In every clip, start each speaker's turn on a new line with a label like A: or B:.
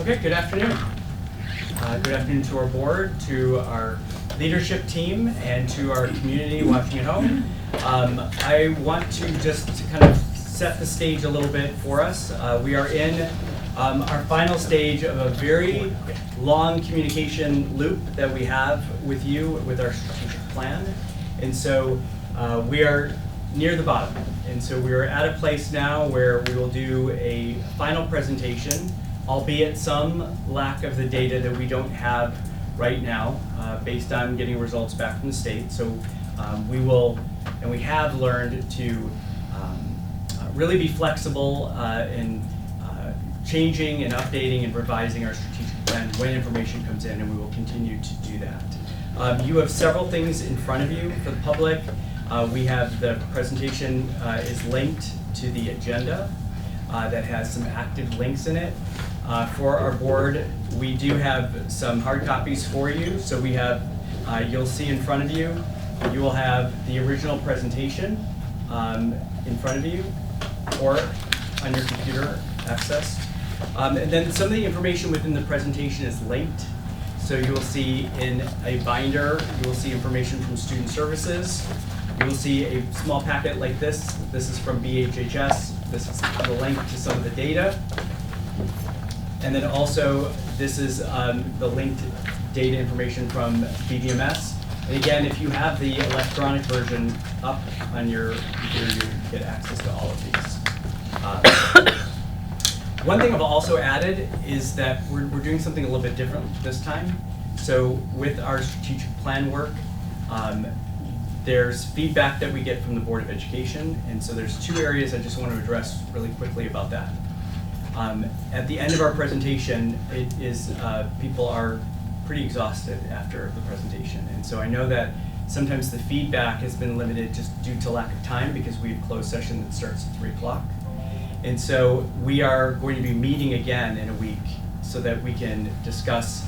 A: Okay, good afternoon. Good afternoon to our board, to our leadership team, and to our community watching at home. I want to just kind of set the stage a little bit for us. We are in our final stage of a very long communication loop that we have with you with our strategic plan. And so we are near the bottom. And so we are at a place now where we will do a final presentation, albeit some lack of the data that we don't have right now based on getting results back from the state. So we will, and we have learned to really be flexible in changing and updating and revising our strategic plan when information comes in, and we will continue to do that. You have several things in front of you for the public. We have the presentation is linked to the agenda that has some active links in it. For our board, we do have some hard copies for you. So we have, you'll see in front of you, you will have the original presentation in front of you or on your computer accessed. And then some of the information within the presentation is linked. So you will see in a binder, you will see information from Student Services. You will see a small packet like this. This is from BHUSD. This is the link to some of the data. And then also, this is the linked data information from BDMS. And again, if you have the electronic version up on your computer, you get access to all of these. One thing I've also added is that we're doing something a little bit different this time. So with our strategic plan work, there's feedback that we get from the Board of Education. And so there's two areas I just want to address really quickly about that. At the end of our presentation, it is people are pretty exhausted after the presentation. And so I know that sometimes the feedback has been limited just due to lack of time because we have a closed session that starts at 3 o'clock. And so we are going to be meeting again in a week so that we can discuss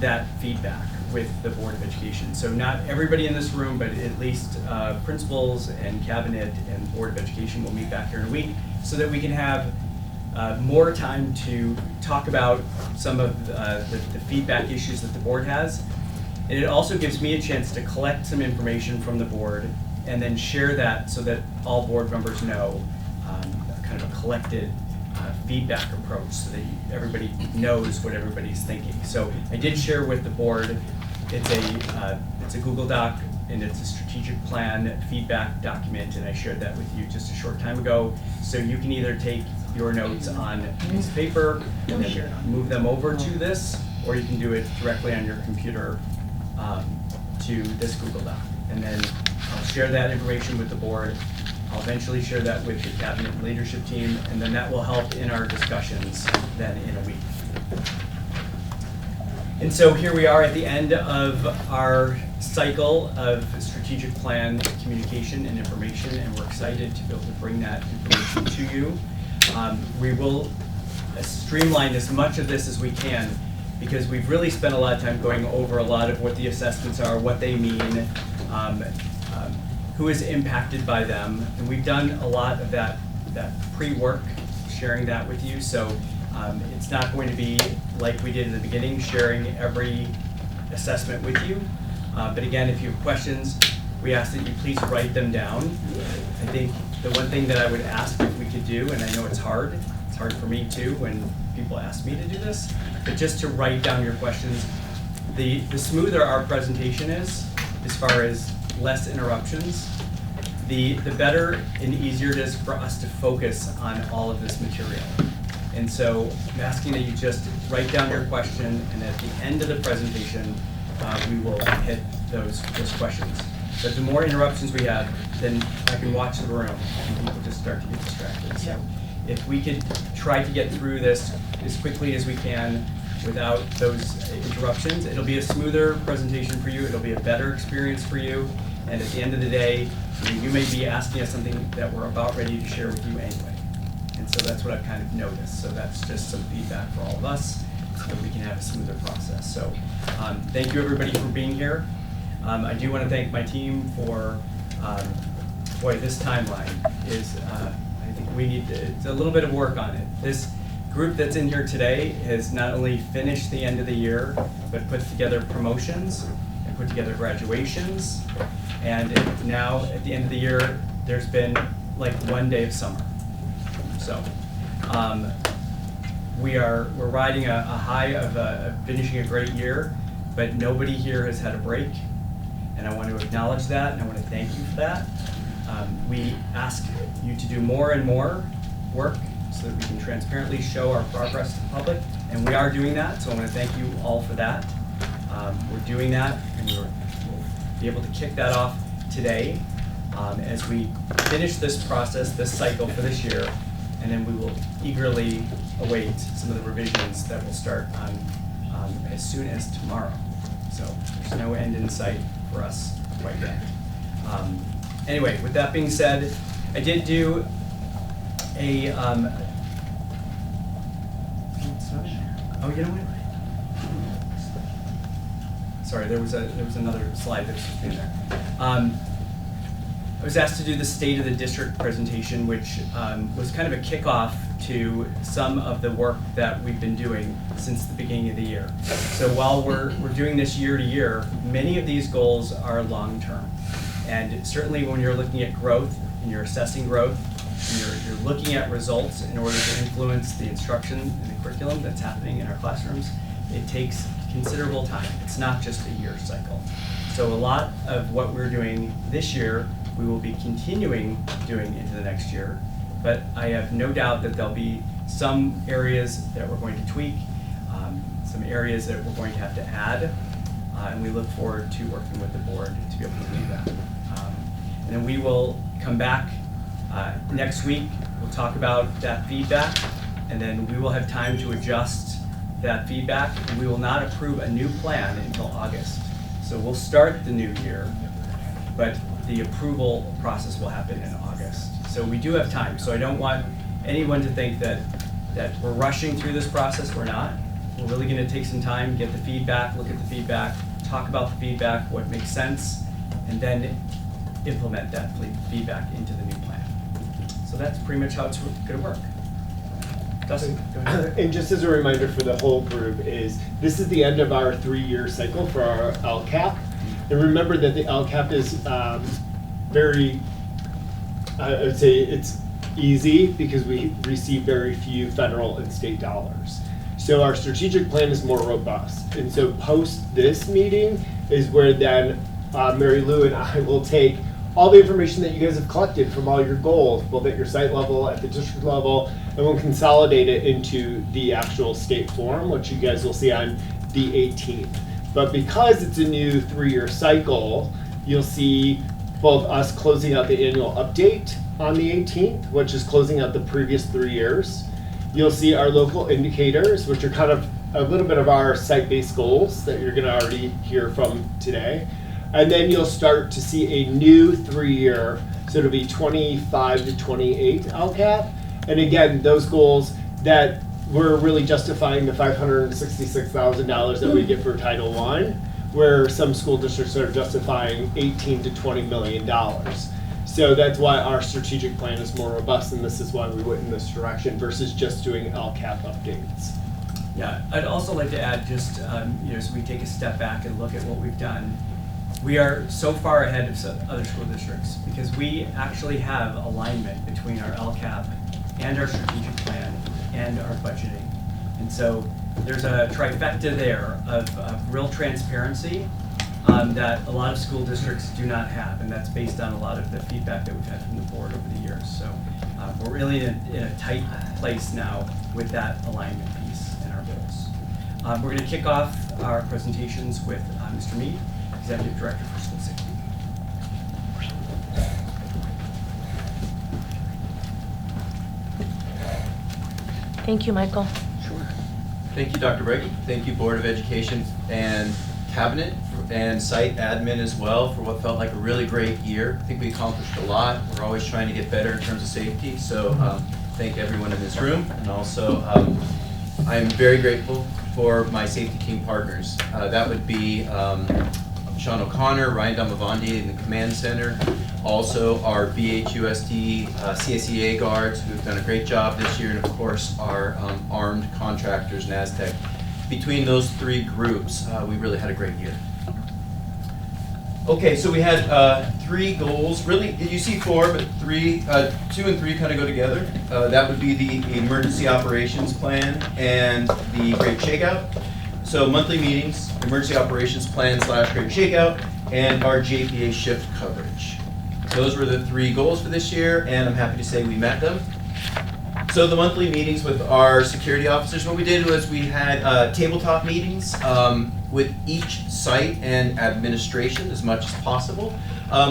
A: that feedback with the Board of Education. So not everybody in this room, but at least principals and cabinet and Board of Education will meet back here in a week so that we can have more time to talk about some of the feedback issues that the board has. And it also gives me a chance to collect some information from the board and then share that so that all board members know kind of a collected feedback approach so that everybody knows what everybody's thinking. So I did share with the board, it's a Google Doc and it's a strategic plan feedback document, and I shared that with you just a short time ago. So you can either take your notes on a piece of paper and then move them over to this, or you can do it directly on your computer to this Google Doc. And then I'll share that information with the board. I'll eventually share that with the cabinet and leadership team, and then that will help in our discussions then in a week. And so here we are at the end of our cycle of strategic plan communication and information, and we're excited to be able to bring that information to you. We will streamline as much of this as we can because we've really spent a lot of time going over a lot of what the assessments are, what they mean, who is impacted by them, and we've done a lot of that pre-work, sharing that with you. So it's not going to be like we did in the beginning, sharing every assessment with you. But again, if you have questions, we ask that you please write them down. I think the one thing that I would ask if we could do, and I know it's hard for me too when people ask me to do this, but just to write down your questions. The smoother our presentation is, as far as less interruptions, the better and easier it is for us to focus on all of this material. And so I'm asking that you just write down your question, and at the end of the presentation, we will hit those questions. But the more interruptions we have, then I can watch the room and people just start to get distracted. So if we could try to get through this as quickly as we can without those interruptions, it'll be a smoother presentation for you, it'll be a better experience for you, and at the end of the day, you may be asking us something that we're about ready to share with you anyway. And so that's what I've kind of noticed. So that's just some feedback for all of us so that we can have a smoother process. So thank you everybody for being here. I do want to thank my team for, boy, this timeline is, I think we need, it's a little bit of work on it. This group that's in here today has not only finished the end of the year, but put together promotions and put together graduations. And now at the end of the year, there's been like 1 day of summer. So we're riding a high of finishing a great year, but nobody here has had a break. And I want to acknowledge that, and I want to thank you for that. We ask you to do more and more work so that we can transparently show our progress to the public, and we are doing that, so I want to thank you all for that. We're doing that, and we'll be able to kick that off today as we finish this process, this cycle for this year, and then we will eagerly await some of the revisions that will start as soon as tomorrow. So there's no end in sight for us quite yet. Anyway, with that being said, I did do a, oh, you know what? Sorry, there was another slide that was in there. I was asked to do the State of the District presentation, which was kind of a kickoff to some of the work that we've been doing since the beginning of the year. So while we're doing this year to year, many of these goals are long-term. And certainly when you're looking at growth and you're assessing growth, and you're looking at results in order to influence the instruction and the curriculum that's happening in our classrooms, it takes considerable time. It's not just a year cycle. So a lot of what we're doing this year, we will be continuing doing into the next year, but I have no doubt that there'll be some areas that we're going to tweak, some areas that we're going to have to add, and we look forward to working with the board to be able to do that. And then we will come back next week. We'll talk about that feedback, and then we will have time to adjust that feedback, and we will not approve a new plan until August. So we'll start the new year, but the approval process will happen in August. So we do have time. So I don't want anyone to think that we're rushing through this process. We're not. We're really going to take some time, get the feedback, look at the feedback, talk about the feedback, what makes sense, and then implement that feedback into the new plan. So that's pretty much how it's going to work. Dustin, go ahead.
B: And just as a reminder for the whole group is, this is the end of our 3-year cycle for our LCAP. And remember that the LCAP is very, I would say it's easy because we receive very few federal and state dollars. So our strategic plan is more robust. And so post this meeting is where then Mary Lou and I will take all the information that you guys have collected from all your goals, both at your site level, at the district level, and we'll consolidate it into the actual state form, which you guys will see on the 18th. But because it's a new 3-year cycle, you'll see both us closing out the annual update on the 18th, which is closing out the previous 3 years. You'll see our local indicators, which are kind of a little bit of our site-based goals that you're gonna already hear from today. And then you'll start to see a new 3-year, so it'll be 25 to 28 LCAP. And again, those goals that we're really justifying the $566,000 that we get for Title I, where some school districts are justifying $18 to $20 million. So that's why our strategic plan is more robust, and this is why we went in this direction versus just doing LCAP updates.
A: Yeah, I'd also like to add just, as we take a step back and look at what we've done, we are so far ahead of other school districts because we actually have alignment between our LCAP and our strategic plan and our budgeting. And so there's a trifecta there of real transparency that a lot of school districts do not have, and that's based on a lot of the feedback that we've had from the board over the years. So we're really in a tight place now with that alignment piece and our goals. We're going to kick off our presentations with Mr. Mead, Executive Director for School Safety.
C: Thank you, Michael.
D: Sure. Thank you, Dr. Brady. Thank you, Board of Education and Cabinet and site admin as well for what felt like a really great year. I think we accomplished a lot. We're always trying to get better in terms of safety. So thank everyone in this room. And also, I'm very grateful for my safety team partners. That would be Sean O'Connor, Ryan Damavandi in the command center, also our BHUSD CSEA guards who have done a great job this year, and of course our armed contractors, NASDAQ. Between those three groups, we really had a great year. Okay, so we had three goals. Really, you see four, but three, 2 and 3 kind of go together. That would be the emergency operations plan and the Great Shakeout. So monthly meetings, emergency operations plan / Great Shakeout, and our JPA shift coverage. Those were the three goals for this year, and I'm happy to say we met them. So the monthly meetings with our security officers, what we did was we had tabletop meetings with each site and administration as much as possible.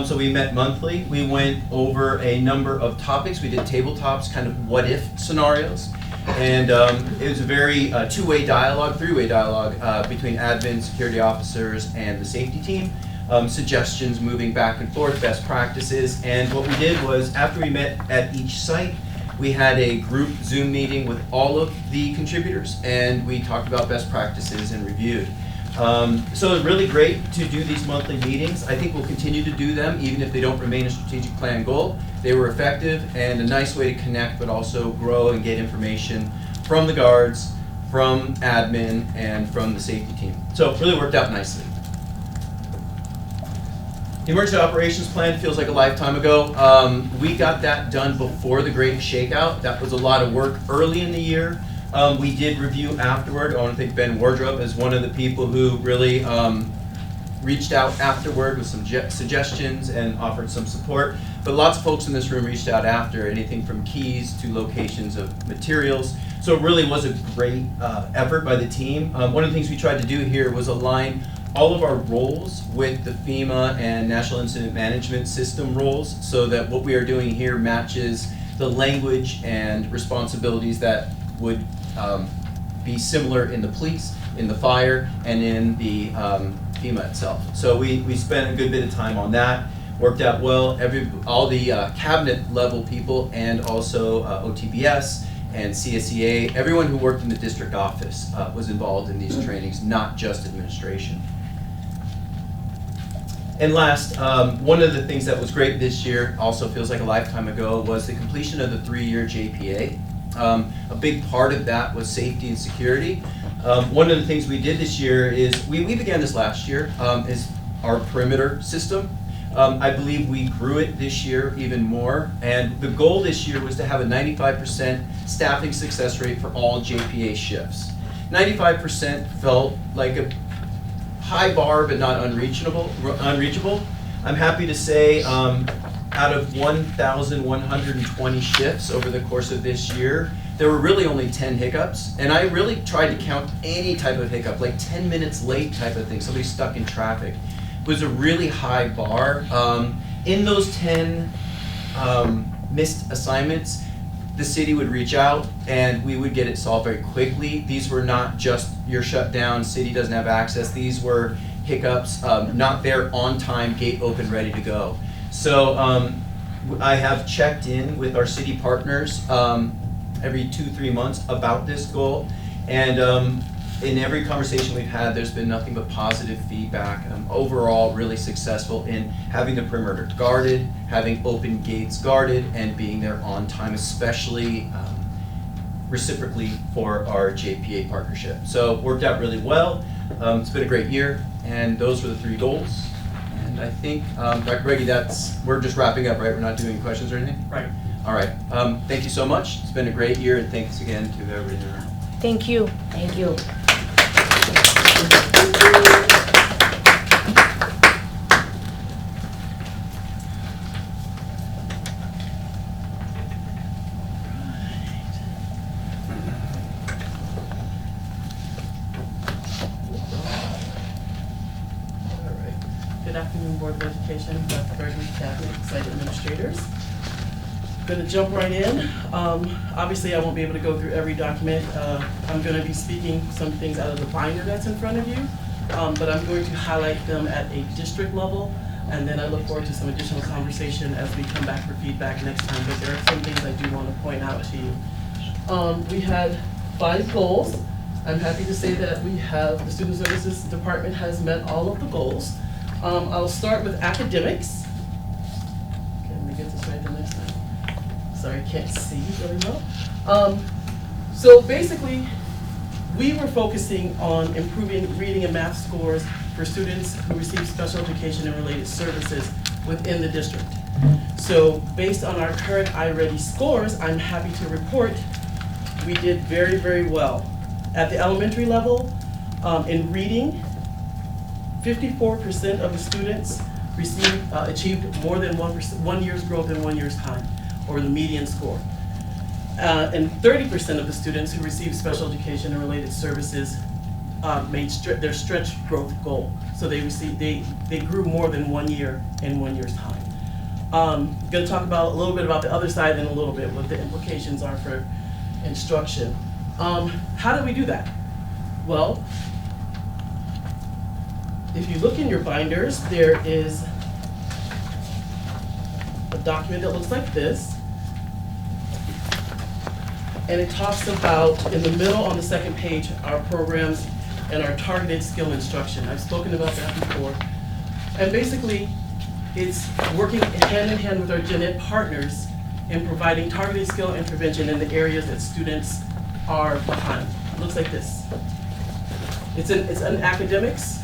D: So we met monthly. We went over a number of topics. We did tabletops, kind of what if scenarios. And it was a very two-way dialogue, three-way dialogue between admin, security officers, and the safety team. Suggestions moving back and forth, best practices. And what we did was after we met at each site, we had a group Zoom meeting with all of the contributors, and we talked about best practices and reviewed. So it's really great to do these monthly meetings. I think we'll continue to do them even if they don't remain a strategic plan goal. They were effective and a nice way to connect, but also grow and get information from the guards, from admin, and from the safety team. So it really worked out nicely. The emergency operations plan feels like a lifetime ago. We got that done before the Great Shakeout. That was a lot of work early in the year. We did review afterward. I want to thank Ben Wardrop as one of the people who really reached out afterward with some suggestions and offered some support. But lots of folks in this room reached out after, anything from keys to locations of materials. So it really was a great effort by the team. One of the things we tried to do here was align all of our roles with the FEMA and National Incident Management System roles so that what we are doing here matches the language and responsibilities that would be similar in the police, in the fire, and in the FEMA itself. So we spent a good bit of time on that. Worked out well. All the cabinet level people and also OTBS and CSEA, everyone who worked in the district office was involved in these trainings, not just administration. And last, one of the things that was great this year, also feels like a lifetime ago, was the completion of the 3-year JPA. A big part of that was safety and security. One of the things we did this year is, we began this last year, is our perimeter system. I believe we grew it this year even more, and the goal this year was to have a 95% staffing success rate for all JPA shifts. 95% felt like a high bar, but not unreachable. I'm happy to say out of 1,120 shifts over the course of this year, there were really only 10 hiccups. And I really tried to count any type of hiccup, like 10 minutes late type of thing, somebody stuck in traffic. It was a really high bar. In those 10 missed assignments, the city would reach out and we would get it solved very quickly. These were not just you're shut down, city doesn't have access. These were hiccups, not there on time, gate open, ready to go. So I have checked in with our city partners every 2-3 months about this goal. And in every conversation we've had, there's been nothing but positive feedback. Overall, really successful in having the perimeter guarded, having open gates guarded, and being there on time, especially reciprocally for our JPA partnership. So it worked out really well. It's been a great year, and those were the 3 goals. And I think, Dr. Breggy, we're just wrapping up, right? We're not doing questions or anything?
A: Right.
D: All right. Thank you so much. It's been a great year, and thanks again to everybody in the room.
C: Thank you.
E: Thank you.
F: Good afternoon, Board of Education, Dr. Beverly, Cabinet, Site Administrators. Going to jump right in. Obviously, I won't be able to go through every document. I'm going to be speaking some things out of the binder that's in front of you, but I'm going to highlight them at a district level, and then I look forward to some additional conversation as we come back for feedback next time, but there are some things I do want to point out to you. We had 5 goals. I'm happy to say that we have, the Student Services Department has met all of the goals. I'll start with academics. can't see really well. So basically, we were focusing on improving reading and math scores for students who receive special education and related services within the district. So based on our current iReady scores, I'm happy to report we did very, very well. At the elementary level, in reading, 54% of the students achieved more than 1 year's growth in 1 year's time, or the median score. And 30% of the students who received special education and related services made their stretch growth goal. So they grew more than 1 year in 1 year's time. I'm going to talk about a little bit about the other side in a little bit, what the implications are for instruction. How do we do that? Well, if you look in your binders, there is a document that looks like this. And it talks about, in the middle on the second page, our programs and our targeted skill instruction. I've spoken about that before. And basically, it's working hand in hand with our gen ed partners in providing targeted skill intervention in the areas that students are behind. It looks like this. It's in academics,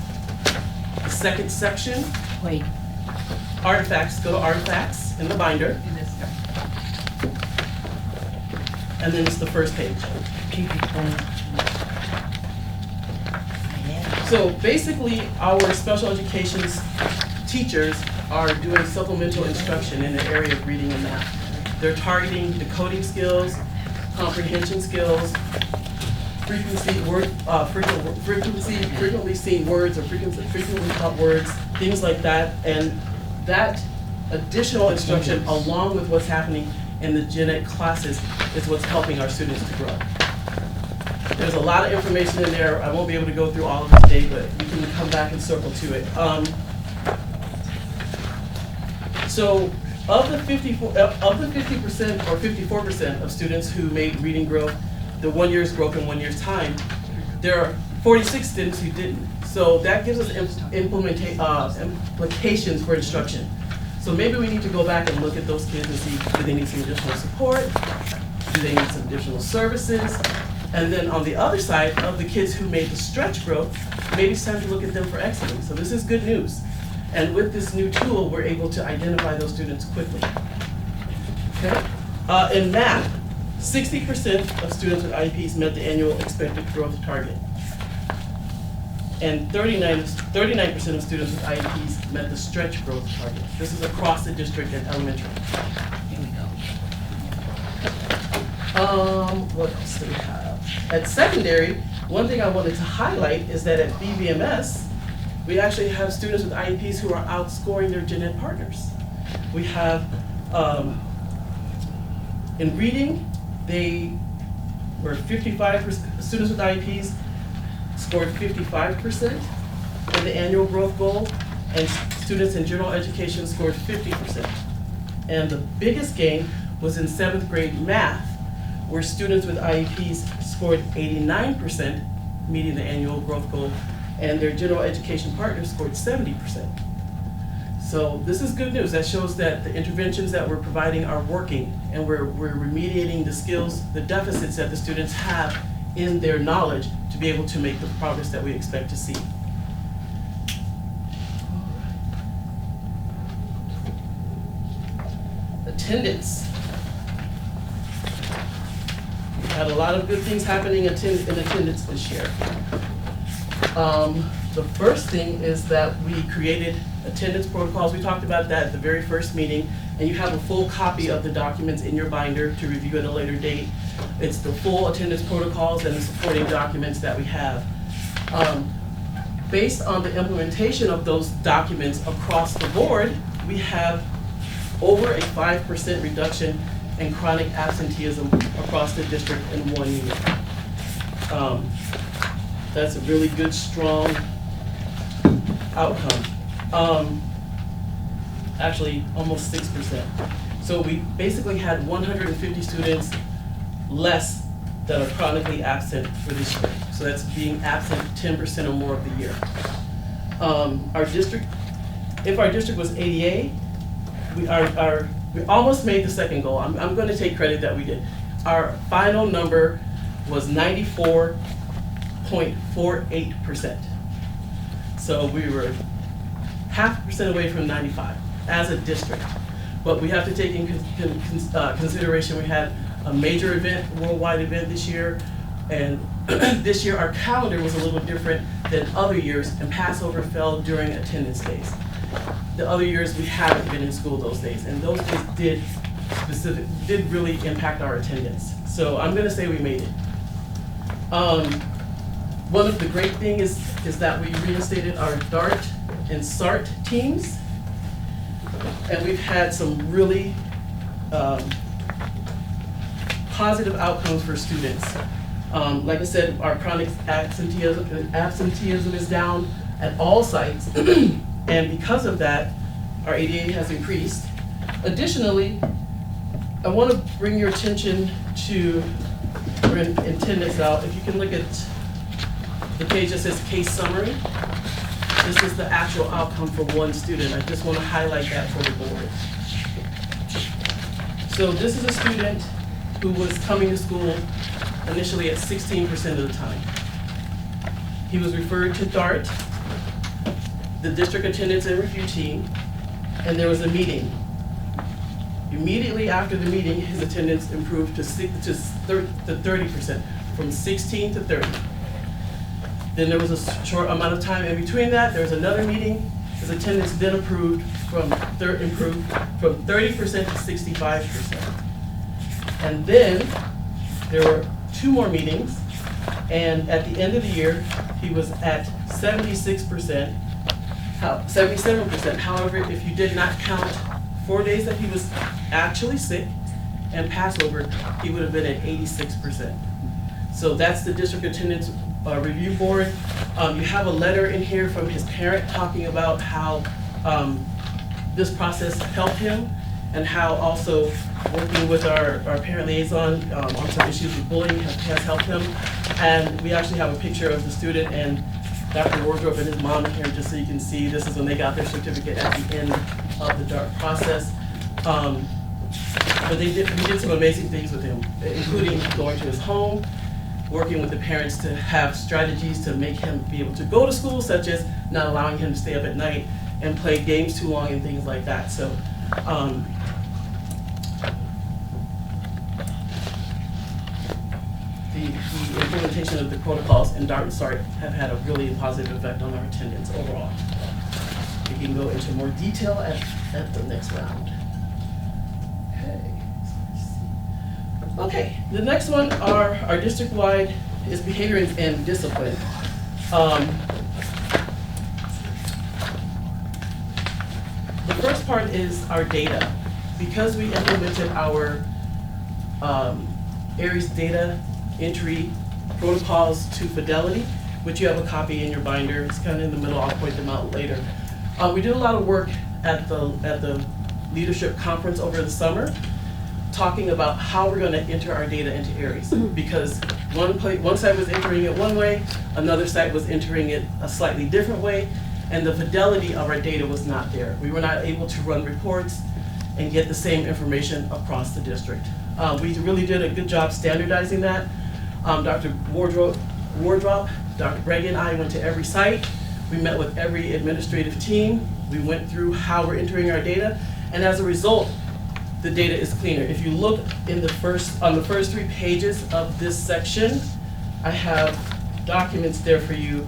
F: the second section.
E: Wait,
F: Artifacts, go to artifacts in the binder,
E: in this one.
F: and then it's the first page. So basically, our special education teachers are doing supplemental instruction in the area of reading and math. They're targeting decoding skills, comprehension skills, frequently seen words or frequently taught words, things like that. And that additional instruction, along with what's happening in the gen ed classes, is what's helping our students to grow. There's a lot of information in there. I won't be able to go through all of it today, but you can come back and circle to it. So of the 50% or 54% of students who made reading growth, the 1 year's growth in 1 year's time, there are 46 students who didn't. So that gives us implications for instruction. So maybe we need to go back and look at those kids and see, do they need some additional support? Do they need some additional services? And then on the other side, of the kids who made the stretch growth, maybe it's time to look at them for excellence. So this is good news. And with this new tool, we're able to identify those students quickly. Okay? In math, 60% of students with IEPs met the annual expected growth target. And 39% of students with IEPs met the stretch growth target. This is across the district and elementary.
E: Here we go.
F: What else do we have? At secondary, one thing I wanted to highlight is that at BVMS, we actually have students with IEPs who are outscoring their gen ed partners. We have, in reading, they were 55%, students with IEPs scored 55% in the annual growth goal, and students in general education scored 50%. And the biggest gain was in 7th grade math, where students with IEPs scored 89%, meeting the annual growth goal, and their general education partners scored 70%. So this is good news. That shows that the interventions that we're providing are working, and we're remediating the skills, the deficits that the students have in their knowledge to be able to make the progress that we expect to see. Attendance. We've had a lot of good things happening in attendance this year. The first thing is that we created attendance protocols. We talked about that at the very first meeting, and you have a full copy of the documents in your binder to review at a later date. It's the full attendance protocols and the supporting documents that we have. Based on the implementation of those documents across the board, we have over a 5% reduction in chronic absenteeism across the district in 1 year. That's a really good, strong outcome. Actually, almost 6%. So we basically had 150 students less that are chronically absent for this year. So that's being absent 10% or more of the year. If our district was ADA, our we almost made the second goal. I'm gonna take credit that we did. Our final number was 94.48%. So we were 0.5% away from 95 as a district. But we have to take in consideration we had a major event, worldwide event this year, and this year our calendar was a little different than other years, and Passover fell during attendance days. The other years we haven't been in school those days, and those days did really impact our attendance. So I'm gonna say we made it. One of the great things is that we reinstated our DART and SART teams, and we've had some really positive outcomes for students. Like I said, our chronic absenteeism is down at all sites, and because of that, our ADA has increased. Additionally, I want to bring your attention to our attendance now. If you can look at the page that says case summary, this is the actual outcome for one student. I just want to highlight that for the board. So this is a student who was coming to school initially at 16% of the time. He was referred to DART, the district attendance and review team, and there was a meeting. Immediately after the meeting, his attendance improved to 30%, from 16 to 30. Then there was a short amount of time in between that. There was another meeting. His attendance then improved from 30% to 65%. And then there were 2 more meetings, and at the end of the year, he was at 77%. However, if you did not count 4 days that he was actually sick and Passover, he would have been at 86%. So that's the district attendance review board. You have a letter in here from his parent talking about how this process helped him, and how also working with our parent liaison on some issues with bullying has helped him. And we actually have a picture of the student and Dr. Wardrobe and his mom here, just so you can see. This is when they got their certificate at the end of the DART process. But we did some amazing things with him, including going to his home, working with the parents to have strategies to make him be able to go to school, such as not allowing him to stay up at night and play games too long and things like that. So the implementation of the protocols in DART and SART have had a really positive effect on our attendance overall. We can go into more detail at the next round. Okay, the next one are our district-wide is behavior and discipline. The first part is our data. Because we implemented our Aries data entry protocols to Fidelity, which you have a copy in your binder. It's kind of in the middle. I'll point them out later. We did a lot of work at the leadership conference over the summer, talking about how we're going to enter our data into Aries, because one site was entering it one way, another site was entering it a slightly different way, and the fidelity of our data was not there. We were not able to run reports and get the same information across the district. We really did a good job standardizing that. Dr. Wardrop, Dr. Breg and I went to every site. We met with every administrative team. We went through how we're entering our data, and as a result, the data is cleaner. If you look on the first 3 pages of this section, I have documents there for you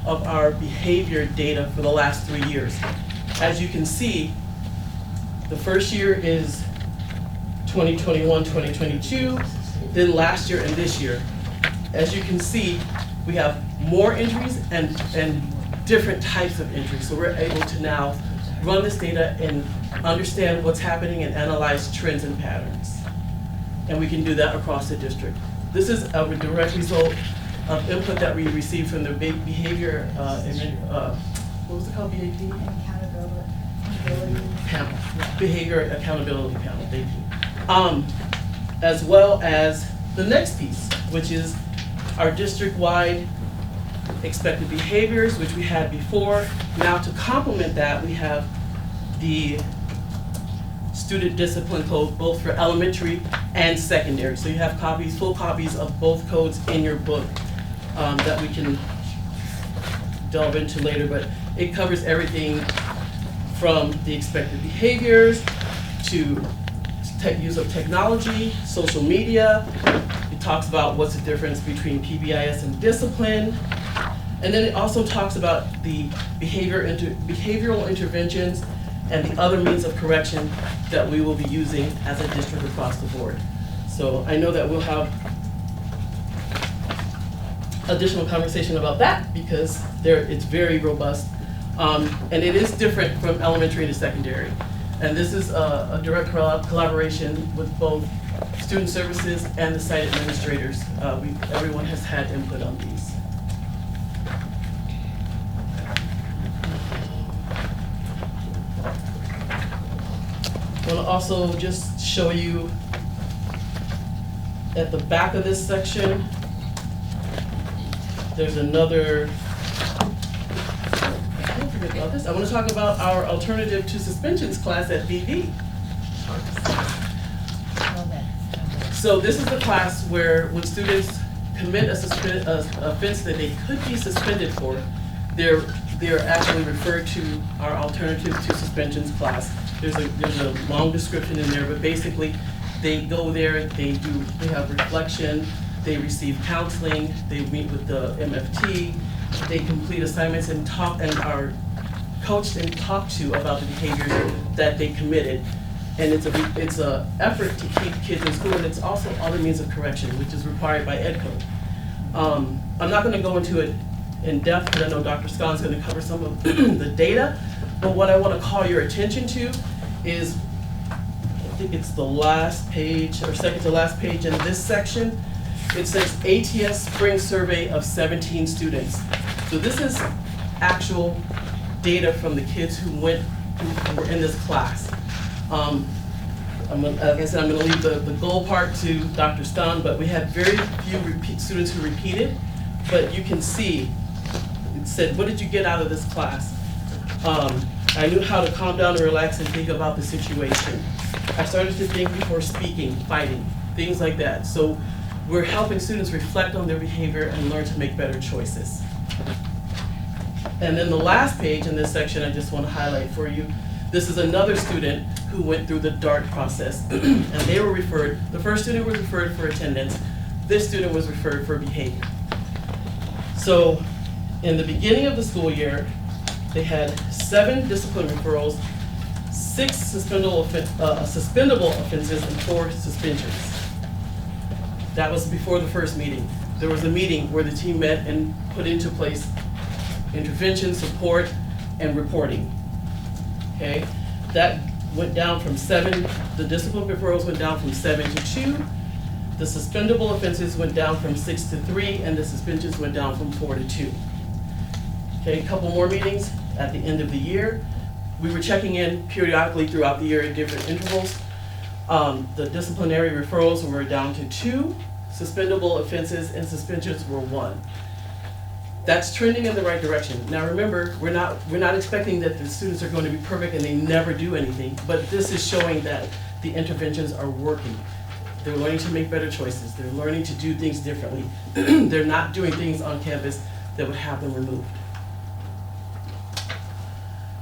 F: of our behavior data for the last 3 years. As you can see, the first year is 2021, 2022, then last year and this year. As you can see, we have more entries and different types of entries. So we're able to now run this data and understand what's happening and analyze trends and patterns. And we can do that across the district. This is a direct result of input that we received from the behavior, what was it called, BAP?
G: Accountability
F: Panel. Behavior Accountability Panel, thank you. As well as the next piece, which is our district-wide expected behaviors, which we had before. Now to complement that, we have the student discipline code, both for elementary and secondary. So you have copies, full copies of both codes in your book that we can delve into later, but it covers everything from the expected behaviors to use of technology, social media. It talks about what's the difference between PBIS and discipline. And then it also talks about the behavioral interventions and the other means of correction that we will be using as a district across the board. So I know that we'll have additional conversation about that because it's very robust. And it is different from elementary to secondary. And this is a direct collaboration with both student services and the site administrators. Everyone has had input on these. I want to also just show you at the back of this section, there's another, I can't forget about this. I want to talk about our alternative to suspensions class at BV. So this is the class where when students commit a offense that they could be suspended for, they're actually referred to our alternative to suspensions class. There's a long description in there, but basically they go there, they have reflection, they receive counseling, they meet with the MFT, they complete assignments and are coached and talked to about the behaviors that they committed. And it's a effort to keep kids in school, and it's also other means of correction, which is required by Ed Code. I'm not gonna go into it in depth, because I know Dr. Scott's gonna cover some of the data, but what I wanna call your attention to is, I think it's the last page, or second to last page in this section. It says ATS Spring Survey of 17 students. So this is actual data from the kids who were in this class. Like I said, I'm gonna leave the goal part to Dr. Stahn, but we had very few students who repeated, but you can see, it said, what did you get out of this class? I knew how to calm down and relax and think about the situation. I started to think before speaking, fighting, things like that. So we're helping students reflect on their behavior and learn to make better choices. And then the last page in this section, I just want to highlight for you. This is another student who went through the DART process, and they were referred, the first student was referred for attendance, this student was referred for behavior. So in the beginning of the school year, they had 7 discipline referrals, 6 suspendable offenses, and 4 suspensions. That was before the first meeting. There was a meeting where the team met and put into place intervention, support, and reporting. Okay, that went down from 7, the discipline referrals went down from 7 to 2, the suspendable offenses went down from 6 to 3, and the suspensions went down from 4 to 2. Okay, a couple more meetings at the end of the year. We were checking in periodically throughout the year at different intervals. The disciplinary referrals were down to 2, suspendable offenses and suspensions were 1. That's trending in the right direction. Now remember, we're not expecting that the students are going to be perfect and they never do anything, but this is showing that the interventions are working. They're learning to make better choices. They're learning to do things differently. They're not doing things on campus that would have them removed.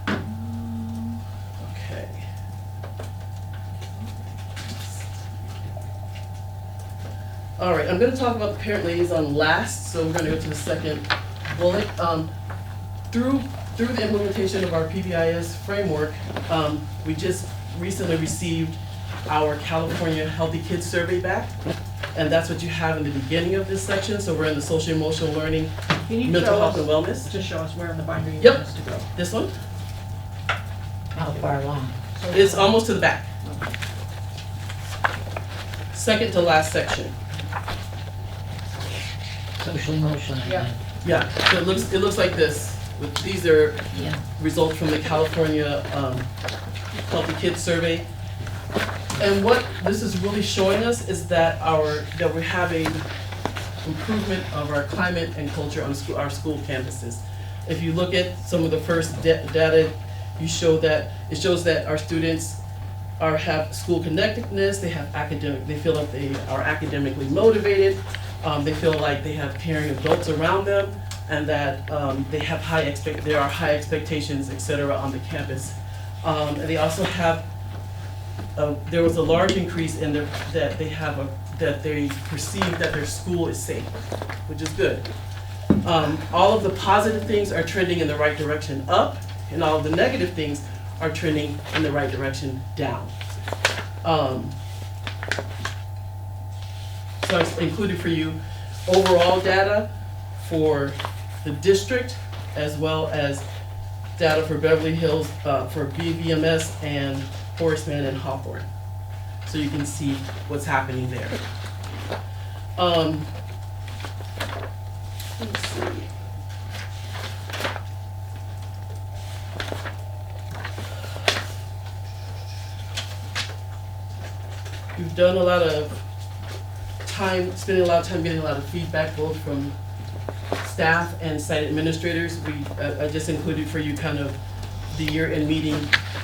F: Okay. All right, I'm going to talk about the parent liaison last, so we're going to go to the second bullet. Through the implementation of our PBIS framework, we just recently received our California Healthy Kids Survey back, and that's what you have in the beginning of this section. So we're in the social emotional learning,
E: Can you
F: mental
E: show
F: health
E: us,
F: and wellness.
E: to show us where in the binder you
F: Yep.
E: want us to go?
F: This one
E: How far along?
F: is almost to the back. Second to last section.
E: Social emotional.
G: Yeah.
F: Yeah, so it looks like this. These are
E: Yeah.
F: results from the California Healthy Kids Survey. And what this is really showing us is that we're having improvement of our climate and culture on our school campuses. If you look at some of the first data, it shows that our students have school connectedness, they have they feel like they are academically motivated, they feel like they have caring adults around them, and that there are high expectations, et cetera, on the campus. And they also have, there was a large increase in that they perceive that their school is safe, which is good. All of the positive things are trending in the right direction up, and all of the negative things are trending in the right direction down. So I included for you overall data for the district, as well as data for Beverly Hills, for BVMS and Horace Mann and Hawthorne. So you can see what's happening there. Let's see. We've done a lot of time, spending a lot of time getting a lot of feedback, both from staff and site administrators. I just included for you kind of the year-end meeting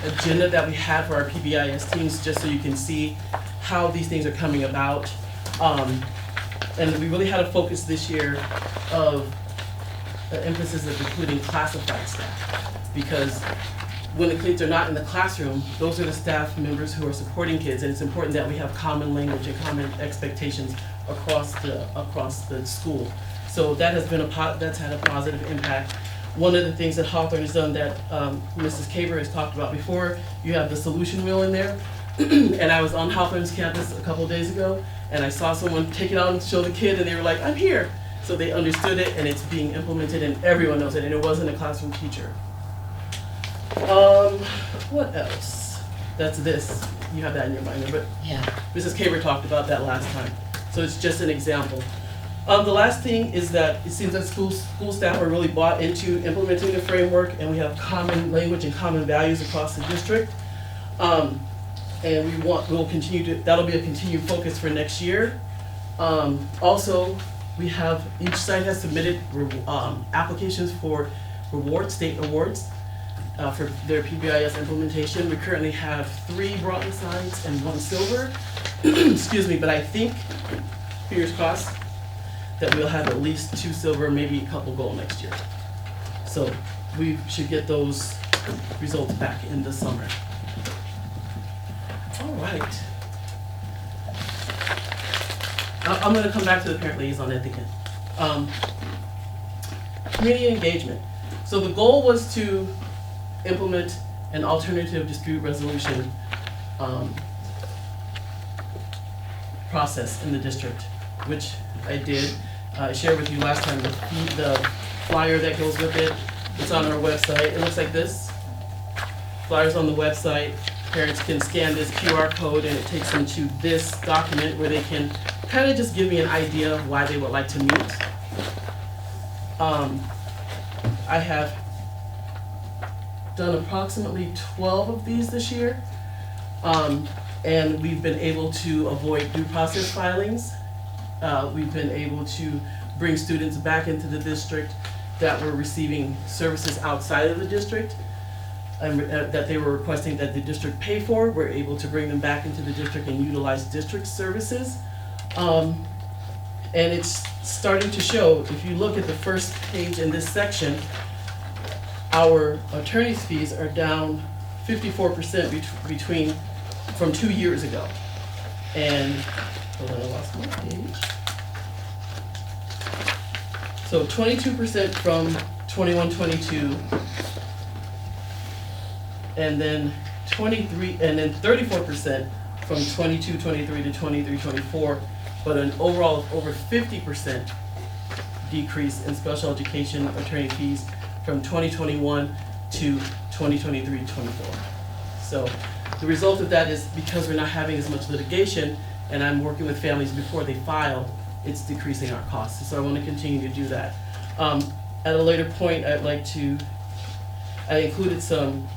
F: agenda that we have for our PBIS teams, just so you can see how these things are coming about. And we really had a focus this year of the emphasis of including classified staff, because when the kids are not in the classroom, those are the staff members who are supporting kids, and it's important that we have common language and common expectations across the school. So that has been that's had a positive impact. One of the things that Hawthorne has done that Mrs. Caver has talked about before, you have the solution wheel in there. And I was on Hawthorne's campus a couple of days ago, and I saw someone take it out and show the kid, and they were like, "I'm here." So they understood it, and it's being implemented, and everyone knows it, and it wasn't a classroom teacher. What else? That's this. You have that in your binder, but
E: Yeah.
F: Mrs. Caver talked about that last time. So it's just an example. The last thing is that it seems that school staff are really bought into implementing the framework, and we have common language and common values across the district. And we'll continue to, that'll be a continued focus for next year. Also, we have, each site has submitted applications for state awards for their PBIS implementation. We currently have 3 bronze sites and 1 silver. Excuse me, but I think, fingers crossed, that we'll have at least 2 silver, maybe a couple gold next year. So we should get those results back in the summer. All right. I'm going to come back to the parent liaison at the end. Community engagement. So the goal was to implement an alternative dispute resolution process in the district, which I did. I shared with you last time the flyer that goes with it. It's on our website. It looks like this. Flyers on the website. Parents can scan this QR code, and it takes them to this document where they can kind of just give me an idea of why they would like to meet. I have done approximately 12 of these this year, and we've been able to avoid due process filings. We've been able to bring students back into the district that were receiving services outside of the district, and that they were requesting that the district pay for. We're able to bring them back into the district and utilize district services. And it's starting to show, if you look at the first page in this section, our attorney's fees are down 54% from 2 years ago. And, hold on, I lost my page. So 22% from 21-22, and then 34% from 22-23 to 23-24, but an overall of over 50% decrease in special education attorney fees from 2021 to 2023-24. So the result of that is, because we're not having as much litigation, and I'm working with families before they file, it's decreasing our costs. So I want to continue to do that. At a later point, I included some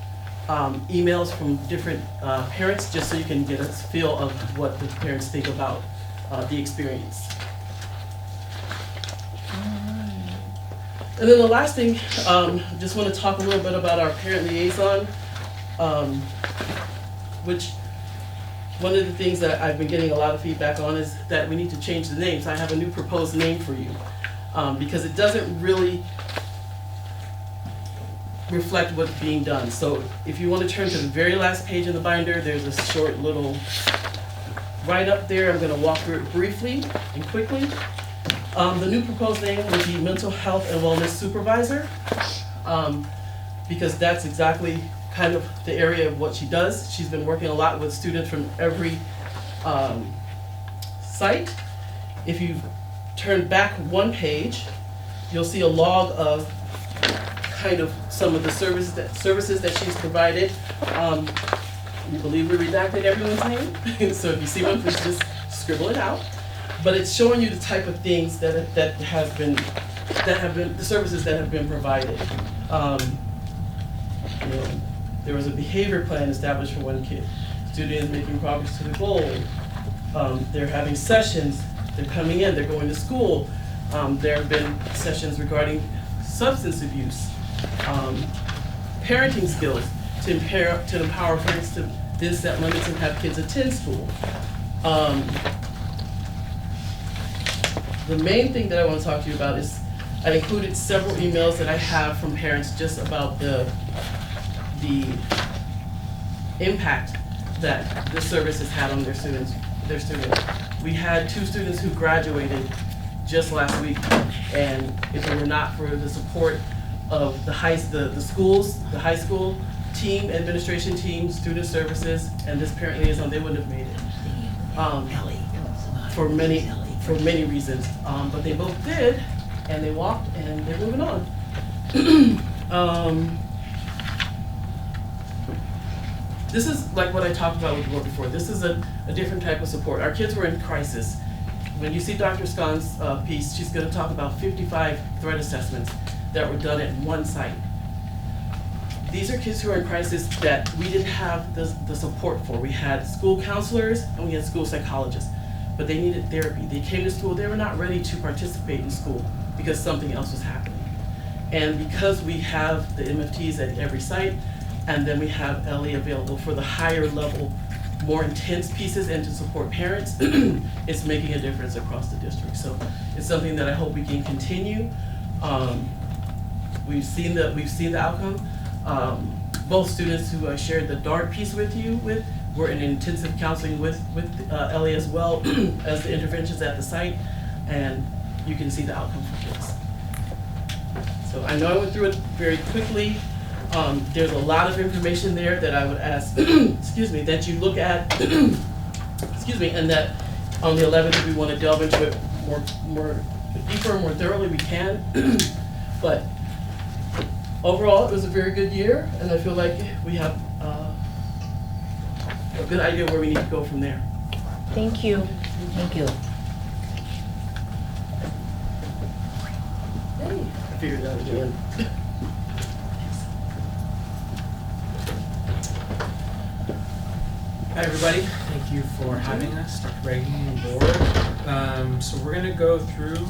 F: emails from different parents, just so you can get a feel of what the parents think about the experience. And then the last thing, just want to talk a little bit about our parent liaison, which one of the things that I've been getting a lot of feedback on is that we need to change the names. I have a new proposed name for you, because it doesn't really reflect what's being done. So if you want to turn to the very last page in the binder, there's a short little write-up there. I'm going to walk through it briefly and quickly. The new proposed name would be Mental Health and Wellness Supervisor, because that's exactly kind of the area of what she does. She's been working a lot with students from every site. If you turn back one page, you'll see a log of kind of some of the services that she's provided. We believe we redacted everyone's name, so if you see one, please just scribble it out. But it's showing you the type of things that have been the services that have been provided. You know, there was a behavior plan established for one kid. Student is making progress to the goal. They're having sessions. They're coming in. They're going to school. There have been sessions regarding substance abuse, parenting skills to empower parents to then set limits and have kids attend school. The main thing that I want to talk to you about is I included several emails that I have from parents just about the impact that the service has had on their students. We had 2 students who graduated just last week, and if it were not for the support of the high school team, administration team, student services, and this parent liaison, they wouldn't have made it. For many reasons, but they both did, and they walked, and they're moving on. This is like what I talked about with the board before. This is a different type of support. Our kids were in crisis. When you see Dr. Scon's piece, she's going to talk about 55 threat assessments that were done at one site. These are kids who are in crisis that we didn't have the support for. We had school counselors and we had school psychologists, but they needed therapy. They came to school, they were not ready to participate in school because something else was happening. And because we have the MFTs at every site, and then we have LE available for the higher level, more intense pieces and to support parents, it's making a difference across the district. So it's something that I hope we can continue. We've seen the outcome. Both students who I shared the DART piece with you were in intensive counseling with Ellie as well as the interventions at the site, and you can see the outcome for kids. So I know I went through it very quickly. There's a lot of information there that I would ask, excuse me, that you look at, excuse me, and that on the 11th, if we want to delve into it more deeper, more thoroughly, we can. But overall, it was a very good year, and I feel like we have a good idea where we need to go from there.
C: Thank you.
E: Thank you.
F: I figured that would be it.
H: Hi everybody, thank you for having us, Dr. Reagan and board. So we're going to go through,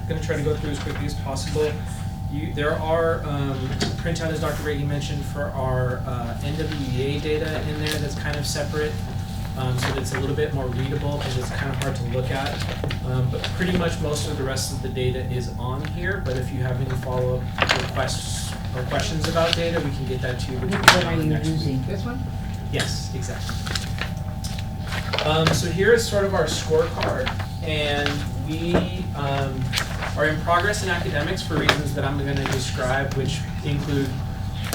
H: going to try to go through as quickly as possible. There are printout, as Dr. Reagan mentioned, for our NWEA data in there that's kind of separate, so that it's a little bit more readable because it's kind of hard to look at. But pretty much most of the rest of the data is on here, but if you have any follow-up requests or questions about data, we can get that to you.
E: Which one are you
H: next
E: using?
H: week.
E: This one?
H: Yes, exactly. So here is sort of our scorecard, and we are in progress in academics for reasons that I'm going to describe, which include,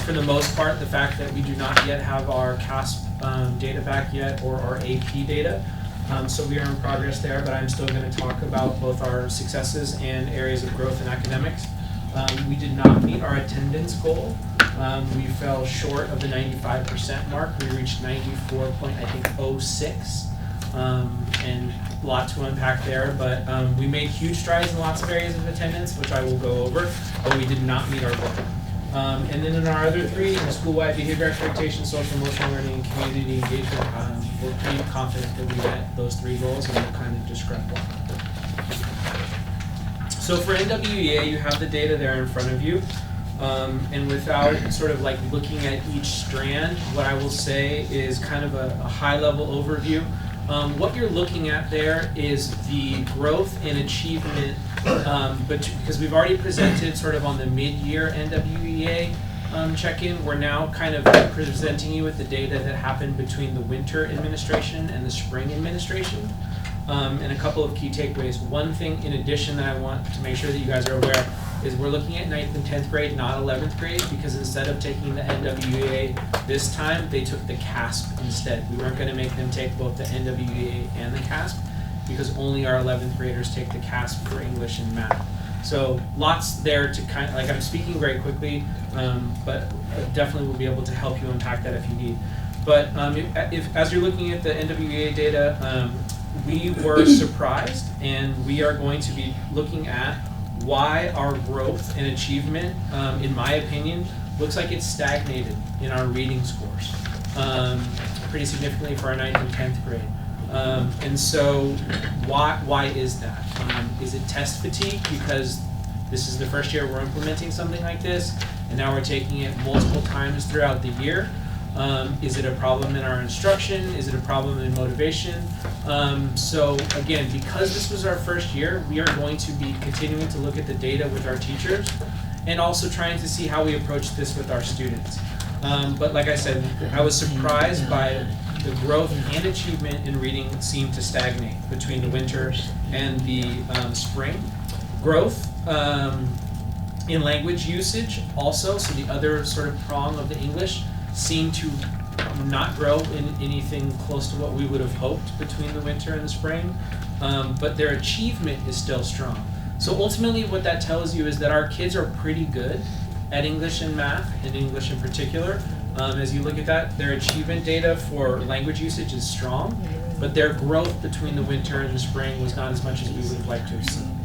H: for the most part, the fact that we do not yet have our CASP data back yet, or our AP data. So we are in progress there, but I'm still going to talk about both our successes and areas of growth in academics. We did not meet our attendance goal. We fell short of the 95% mark. We reached 94.06, and a lot to unpack there, but we made huge strides in lots of areas of attendance, which I will go over, but we did not meet our goal. And then in our other three, in school-wide behavior expectations, social emotional learning, and community engagement, we're pretty confident that we met those 3 goals, and we'll kind of describe why. So for NWEA, you have the data there in front of you. And without sort of like looking at each strand, what I will say is kind of a high-level overview. What you're looking at there is the growth in achievement, but because we've already presented sort of on the mid-year NWEA check-in, we're now kind of presenting you with the data that happened between the winter administration and the spring administration. And a couple of key takeaways. One thing in addition that I want to make sure that you guys are aware is we're looking at 9th and 10th grade, not 11th grade, because instead of taking the NWEA this time, they took the CASP instead. We weren't going to make them take both the NWEA and the CASP, because only our 11th graders take the CASP for English and math. So lots there to kind of, like, I'm speaking very quickly, but definitely will be able to help you unpack that if you need. But if as you're looking at the NWEA data, we were surprised, and we are going to be looking at why our growth and achievement, in my opinion, looks like it's stagnated in our reading scores pretty significantly for our 9th and 10th grade. And so why is that? Is it test fatigue because this is the first year we're implementing something like this, and now we're taking it multiple times throughout the year? Is it a problem in our instruction? Is it a problem in motivation? So again, because this was our first year, we are going to be continuing to look at the data with our teachers and also trying to see how we approach this with our students. But like I said, I was surprised by the growth and achievement in reading seemed to stagnate between the winter and the spring. Growth in language usage also, so the other sort of prong of the English, seem to not grow in anything close to what we would have hoped between the winter and the spring, but their achievement is still strong. So ultimately what that tells you is that our kids are pretty good at English and math, and English in particular. As you look at that, their achievement data for language usage is strong, but their growth between the winter and the spring was not as much as we would have liked to have seen.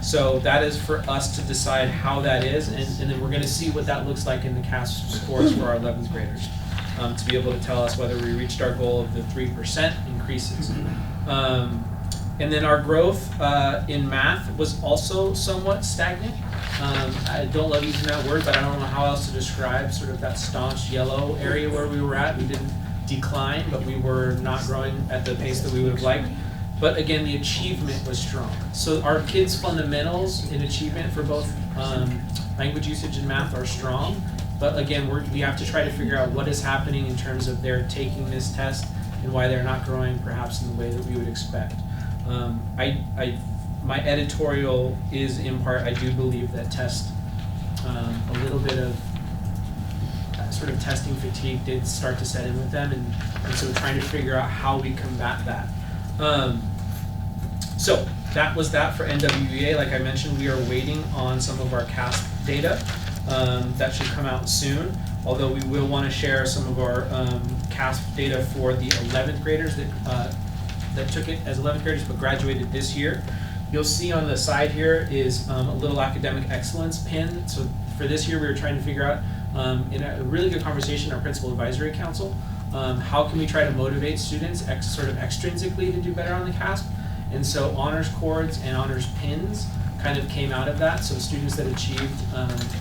H: So that is for us to decide how that is, and then we're going to see what that looks like in the CASP scores for our 11th graders to be able to tell us whether we reached our goal of the 3% increases. And then our growth in math was also somewhat stagnant. I don't love using that word, but I don't know how else to describe sort of that staunch yellow area where we were at. We didn't decline, but we were not growing at the pace that we would have liked. But again, the achievement was strong. So our kids' fundamentals in achievement for both language usage and math are strong. But again, we have to try to figure out what is happening in terms of their taking this test and why they're not growing perhaps in the way that we would expect. My editorial is in part, I do believe that a little bit of sort of testing fatigue did start to set in with them, and so trying to figure out how we combat that. So that was that for NWEA. Like I mentioned, we are waiting on some of our CASP data. That should come out soon, although we will want to share some of our CASP data for the 11th graders that took it as 11th graders but graduated this year. You'll see on the side here is a little academic excellence pin. So for this year, we were trying to figure out, in a really good conversation, our Principal Advisory Council, how can we try to motivate students sort of extrinsically to do better on the CASP? And so honors cords and honors pins kind of came out of that. So students that achieved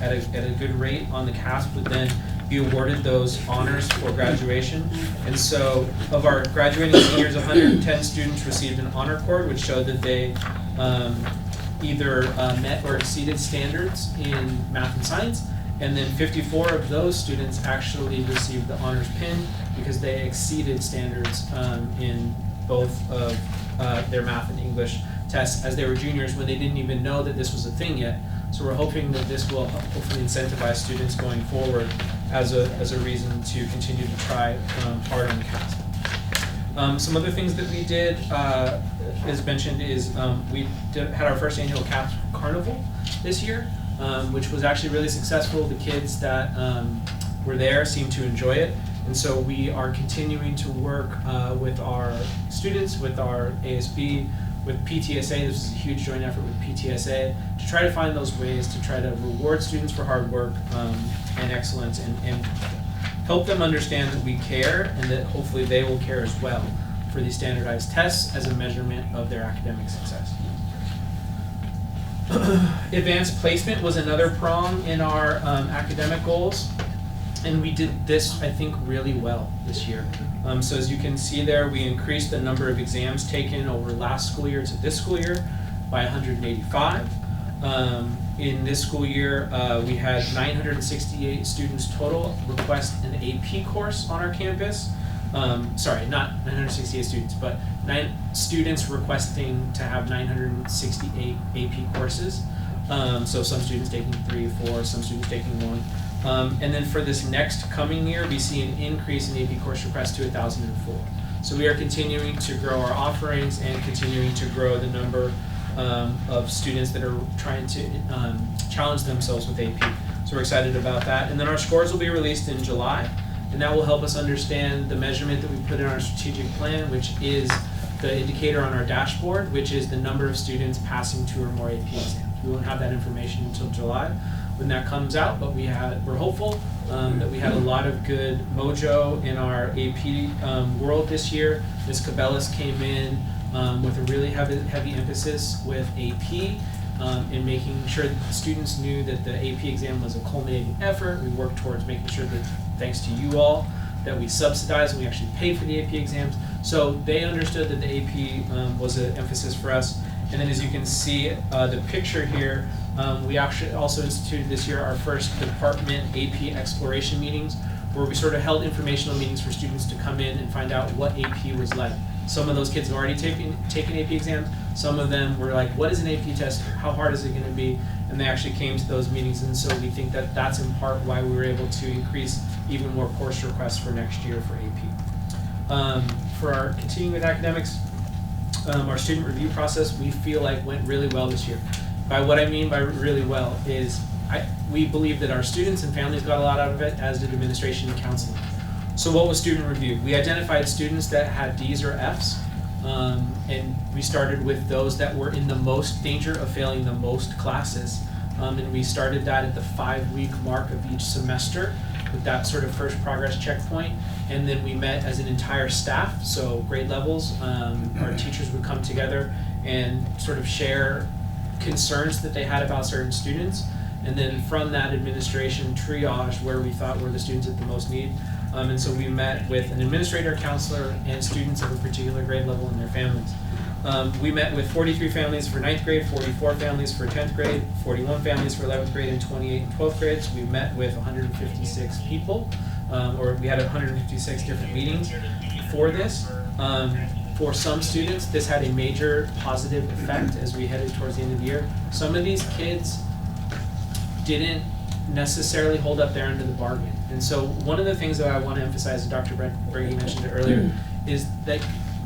H: at a good rate on the CASP would then be awarded those honors for graduation. And so of our graduating seniors, 110 students received an honor cord, which showed that they either met or exceeded standards in math and science. And then 54 of those students actually received the honors pin because they exceeded standards in both of their math and English tests as they were juniors when they didn't even know that this was a thing yet. So we're hoping that this will hopefully incentivize students going forward as a reason to continue to try hard on CASP. Some other things that we did, as mentioned, is we had our first annual CASP Carnival this year, which was actually really successful. The kids that were there seemed to enjoy it. And so we are continuing to work with our students, with our ASB, with PTSA. This is a huge joint effort with PTSA to try to find those ways to try to reward students for hard work and excellence and help them understand that we care and that hopefully they will care as well for these standardized tests as a measurement of their academic success. Advanced placement was another prong in our academic goals, and we did this, I think, really well this year. So as you can see there, we increased the number of exams taken over last school year to this school year by 185. In this school year, we had 968 students total request an AP course on our campus. Sorry, not 968 students, but 9 students requesting to have 968 AP courses. So some students taking 3, 4, some students taking 1. And then for this next coming year, we see an increase in AP course requests to 1,004. So we are continuing to grow our offerings and continuing to grow the number of students that are trying to challenge themselves with AP. So we're excited about that. And then our scores will be released in July, and that will help us understand the measurement that we put in our strategic plan, which is the indicator on our dashboard, which is the number of students passing 2 or more AP exams. We won't have that information until July when that comes out, but we're hopeful that we had a lot of good mojo in our AP world this year. Ms. Cabellas came in with a really heavy emphasis with AP in making sure that students knew that the AP exam was a culminating effort. We worked towards making sure that, thanks to you all, that we subsidize and we actually pay for the AP exams. So they understood that the AP was an emphasis for us. And then as you can see the picture here, we actually also instituted this year our first department AP exploration meetings, where we sort of held informational meetings for students to come in and find out what AP was like. Some of those kids have already taken AP exams. Some of them were like, what is an AP test? How hard is it going to be? And they actually came to those meetings. And so we think that that's in part why we were able to increase even more course requests for next year for AP. For our continuing with academics, our student review process, we feel like went really well this year. By what I mean by really well is we believe that our students and families got a lot out of it, as did administration and counseling. So what was student review? We identified students that had D's or F's, and we started with those that were in the most danger of failing the most classes. And we started that at the 5-week mark of each semester with that sort of first progress checkpoint. And then we met as an entire staff, so grade levels. Our teachers would come together and sort of share concerns that they had about certain students. And then from that, administration triage where we thought were the students at the most need. And so we met with an administrator, counselor, and students of a particular grade level and their families. We met with 43 families for 9th grade, 44 families for 10th grade, 41 families for 11th grade, and 28 and 12th grades. We met with 156 people, or we had 156 different meetings for this. For some students, this had a major positive effect as we headed towards the end of the year. Some of these kids didn't necessarily hold up their end of the bargain. And so one of the things that I want to emphasize, and Dr. Brady mentioned it earlier, is that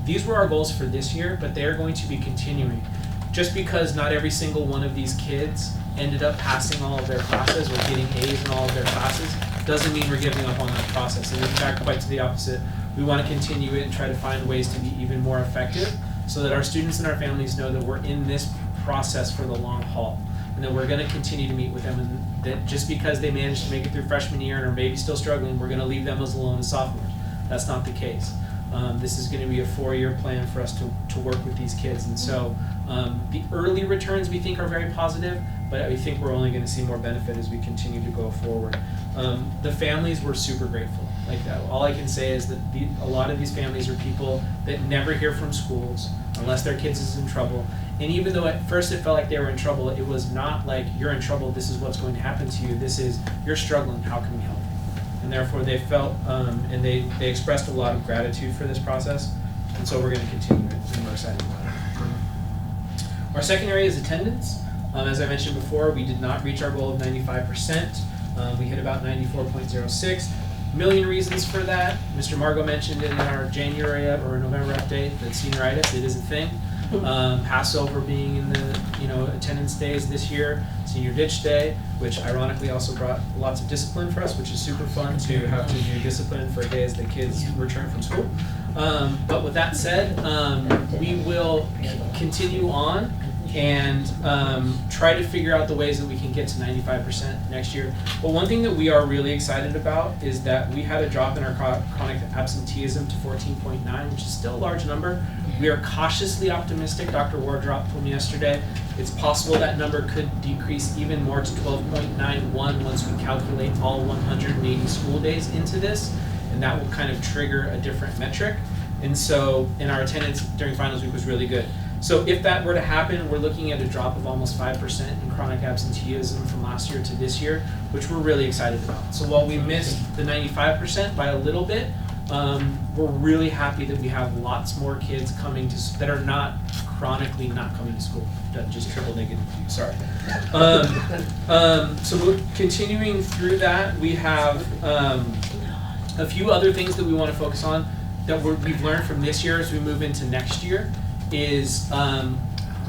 H: these were our goals for this year, but they're going to be continuing. Just because not every single one of these kids ended up passing all of their classes or getting A's in all of their classes doesn't mean we're giving up on that process. And in fact, quite to the opposite, we want to continue it and try to find ways to be even more effective so that our students and our families know that we're in this process for the long haul. And that we're going to continue to meet with them, and that just because they managed to make it through freshman year and are maybe still struggling, we're going to leave them as alone as sophomores. That's not the case. This is going to be a 4-year plan for us to work with these kids. And so the early returns we think are very positive, but I think we're only going to see more benefit as we continue to go forward. The families were super grateful. Like that. All I can say is that a lot of these families are people that never hear from schools unless their kids is in trouble. And even though at first it felt like they were in trouble, it was not like, you're in trouble, this is what's going to happen to you. This is, you're struggling, how can we help? And therefore they felt, and they expressed a lot of gratitude for this process. And so we're going to continue it, and we're excited about it. Our second area is attendance. As I mentioned before, we did not reach our goal of 95%. We hit about 94.06. Million reasons for that. Mr. Margot mentioned it in our January or November update that senioritis, it is a thing. Passover being in the attendance days this year, senior ditch day, which ironically also brought lots of discipline for us, which is super fun to have to do discipline for a day as the kids return from school. But with that said, we will continue on, and try to figure out the ways that we can get to 95% next year. But one thing that we are really excited about is that we had a drop in our chronic absenteeism to 14.9, which is still a large number. We are cautiously optimistic. Dr. Wardrop told me yesterday it's possible that number could decrease even more to 12.91 once we calculate all 180 school days into this, and that will kind of trigger a different metric. And so, and our attendance during finals week was really good. So if that were to happen, we're looking at a drop of almost 5% in chronic absenteeism from last year to this year, which we're really excited about. So while we missed the 95% by a little bit, we're really happy that we have lots more kids coming to that are not chronically not coming to school. Just triple negative, sorry. So we're continuing through that. We have a few other things that we want to focus on that we've learned from this year as we move into next year is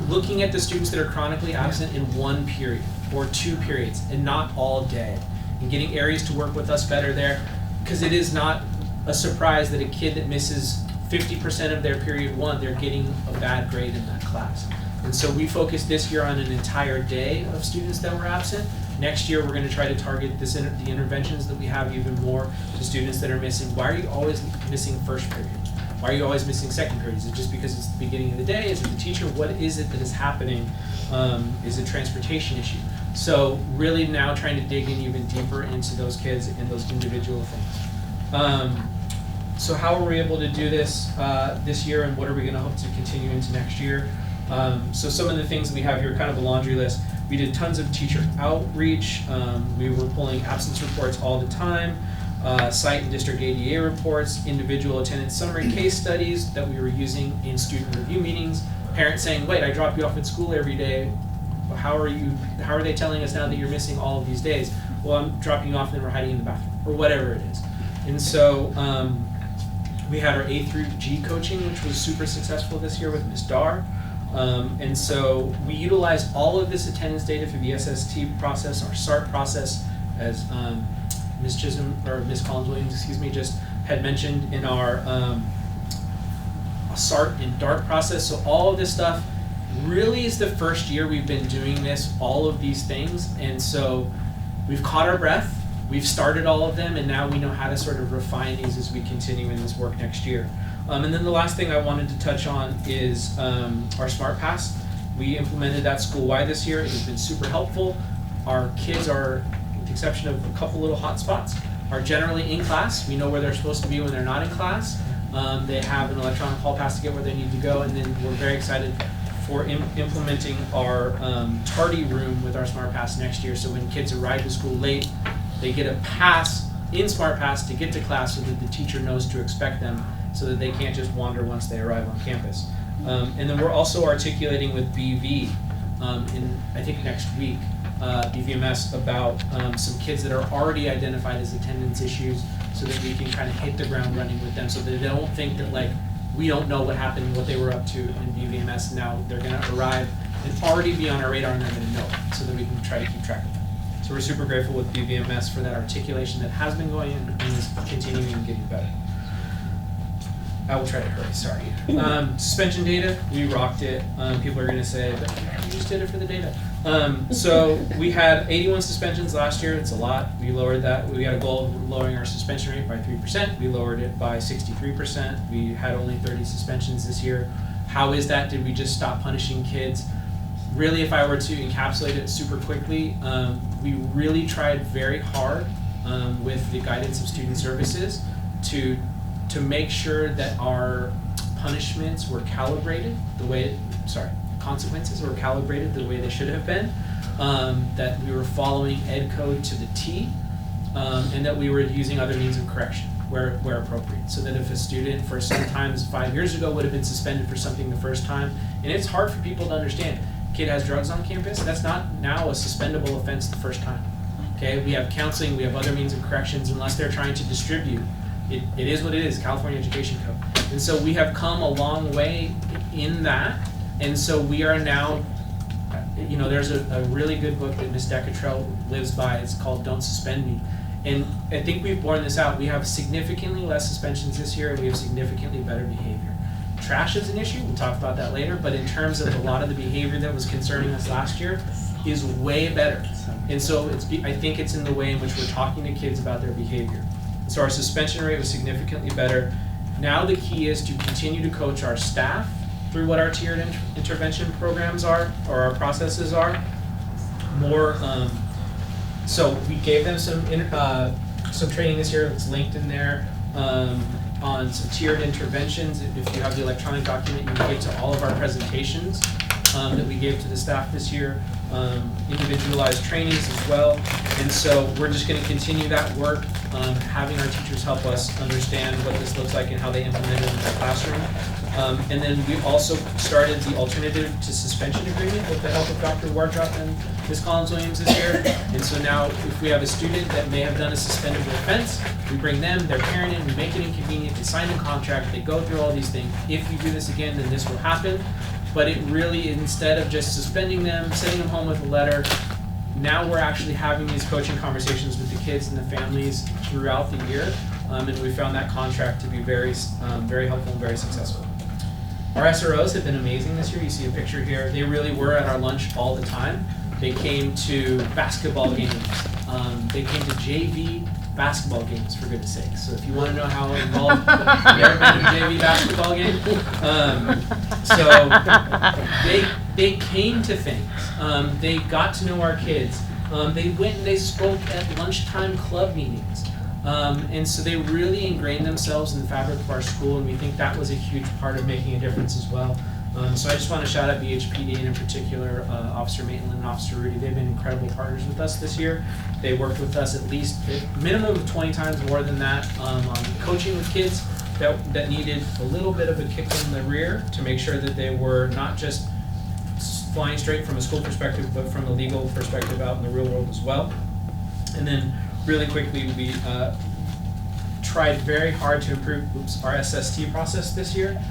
H: looking at the students that are chronically absent in one period or 2 periods and not all day, and getting areas to work with us better there, because it is not a surprise that a kid that misses 50% of their period 1, they're getting a bad grade in that class. And so we focused this year on an entire day of students that were absent. Next year, we're going to try to target the interventions that we have even more to students that are missing. Why are you always missing first period? Why are you always missing second period? Is it just because it's the beginning of the day? Is it the teacher? What is it that is happening? Is it a transportation issue? So really now trying to dig in even deeper into those kids and those individual things. So how are we able to do this this year, and what are we going to hope to continue into next year? So some of the things that we have here, kind of a laundry list. We did tons of teacher outreach. We were pulling absence reports all the time, site and district ADA reports, individual attendance summary case studies that we were using in student review meetings. Parents saying, wait, I drop you off at school every day. How are they telling us now that you're missing all of these days? Well, I'm dropping you off and then we're hiding in the bathroom, or whatever it is. And so we had our A through G coaching, which was super successful this year with Ms. Dar. And so we utilized all of this attendance data through the SST process, our SART process, as Ms. Chisholm, or Ms. Collins-Williams, excuse me, just had mentioned in our SART and DART process. So all of this stuff really is the first year we've been doing this, all of these things. And so we've caught our breath, we've started all of them, and now we know how to sort of refine these as we continue in this work next year. And then the last thing I wanted to touch on is our Smart Pass. We implemented that school-wide this year. It has been super helpful. Our kids are, with the exception of a couple little hot spots, are generally in class. We know where they're supposed to be when they're not in class. They have an electronic hall pass to get where they need to go, and then we're very excited for implementing our tardy room with our Smart Pass next year. So when kids arrive to school late, they get a pass in Smart Pass to get to class so that the teacher knows to expect them, so that they can't just wander once they arrive on campus. And then we're also articulating with BV in, I think, next week, BVMS, about some kids that are already identified as attendance issues, so that we can kind of hit the ground running with them, so that they don't think that, like, we don't know what happened, what they were up to in BVMS. Now they're going to arrive and already be on our radar, and they're going to know it, so that we can try to keep track of them. So we're super grateful with BVMS for that articulation that has been going and is continuing and getting better. I will try to hurry, sorry. Suspension data, we rocked it. People are going to say, but you just did it for the data. So we had 81 suspensions last year. It's a lot. We lowered that. We had a goal of lowering our suspension rate by 3%. We lowered it by 63%. We had only 30 suspensions this year. How is that? Did we just stop punishing kids? Really, if I were to encapsulate it super quickly, we really tried very hard with the guidance of student services to make sure that our punishments were calibrated the way, consequences were calibrated the way they should have been, that we were following ed code to the T, and that we were using other means of correction where appropriate. So that if a student, for sometimes 5 years ago, would have been suspended for something the first time, and it's hard for people to understand, kid has drugs on campus, that's not now a suspendable offense the first time. Okay, we have counseling, we have other means of corrections, unless they're trying to distribute. It is what it is, California Education Code. And so we have come a long way in that, and so we are now, you know, there's a really good book that Ms. Decatrell lives by, it's called Don't Suspend Me. And I think we've borne this out. We have significantly less suspensions this year, and we have significantly better behavior. trash is an issue, we'll talk about that later, but in terms of a lot of the behavior that was concerning us last year is way better. And so I think it's in the way in which we're talking to kids about their behavior. So our suspension rate was significantly better. Now the key is to continue to coach our staff through what our tiered intervention programs are, or our processes are. So we gave them some training this year. It's linked in there on some tiered interventions. If you have the electronic document, you can get to all of our presentations that we gave to the staff this year, individualized trainings as well. And so we're just going to continue that work, having our teachers help us understand what this looks like and how they implement it in the classroom. And then we also started the alternative to suspension agreement with the help of Dr. Wardrop and Ms. Collins-Williams this year. And so now if we have a student that may have done a suspendable offense, we bring them, their parent in, we make it inconvenient, they sign a contract, they go through all these things. If you do this again, then this will happen. But it really, instead of just suspending them, sending them home with a letter, now we're actually having these coaching conversations with the kids and the families throughout the year. And we found that contract to be very helpful and very successful. Our SROs have been amazing this year. You see a picture here. They really were at our lunch all the time. They came to basketball games. They came to JV basketball games, for goodness sake. So if you want to know how involved, have you ever been to a JV basketball game? So they came to things. They got to know our kids. They went and they spoke at lunchtime club meetings. And so they really ingrained themselves in the fabric of our school, and we think that was a huge part of making a difference as well. So I just want to shout out BHPD and in particular Officer Maitland and Officer Rudy. They've been incredible partners with us this year. They worked with us at least a minimum of 20 times more than that on coaching with kids that needed a little bit of a kick in the rear to make sure that they were not just flying straight from a school perspective, but from a legal perspective out in the real world as well. And then really quickly, we tried very hard to improve our SST process this year.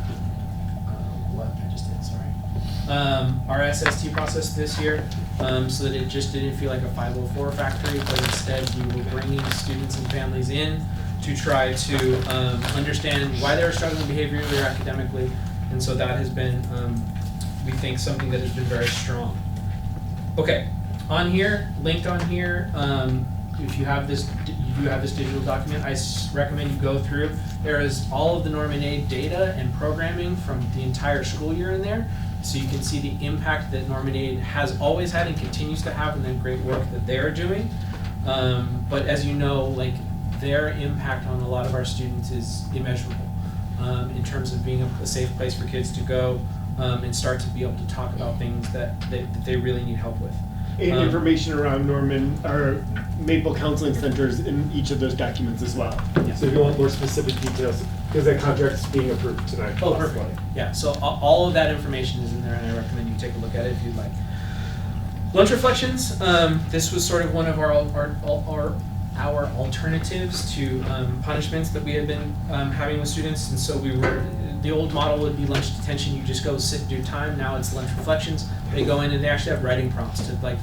H: Our SST process this year, so that it just didn't feel like a 504 factory, but instead we were bringing students and families in to try to understand why they were struggling behaviorally or academically, and so that has been, we think, something that has been very strong. Okay, on here, linked on here, if you have this, you do have this digital document, I recommend you go through. There is all of the Norman Aid data and programming from the entire school year in there, so you can see the impact that Norman Aid has always had and continues to have, and the great work that they're doing. But as you know, like, their impact on a lot of our students is immeasurable in terms of being a safe place for kids to go and start to be able to talk about things that they really need help with.
B: And information around Norman or Maple Counseling Centers in each of those documents as well.
H: Yeah.
B: So if you want more specific details, because that contract is being approved tonight.
H: Oh, perfect. Yeah, so all of that information is in there, and I recommend you take a look at it if you'd like. Lunch reflections. This was sort of one of our alternatives to punishments that we had been having with students, and so the old model would be lunch detention. You just go sit and do time. Now it's lunch reflections. They go in and they actually have writing prompts to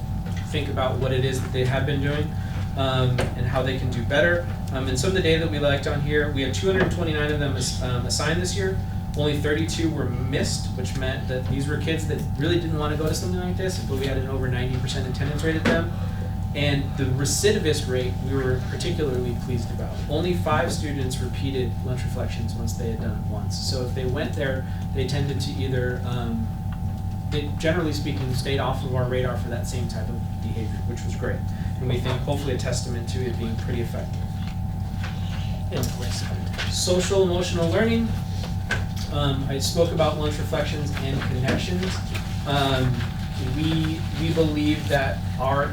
H: think about what it is that they have been doing and how they can do better. And some of the data that we liked on here, we had 229 of them assigned this year. Only 32 were missed, which meant that these were kids that really didn't want to go to something like this, but we had an over 90% attendance rate at them. And the recidivist rate we were particularly pleased about. Only 5 students repeated lunch reflections once they had done it once. So if they went there, they tended to either, they generally speaking, stayed off of our radar for that same type of behavior, which was great. And we think hopefully a testament to it being pretty effective. Social emotional learning. I spoke about lunch reflections and connections. We believe that our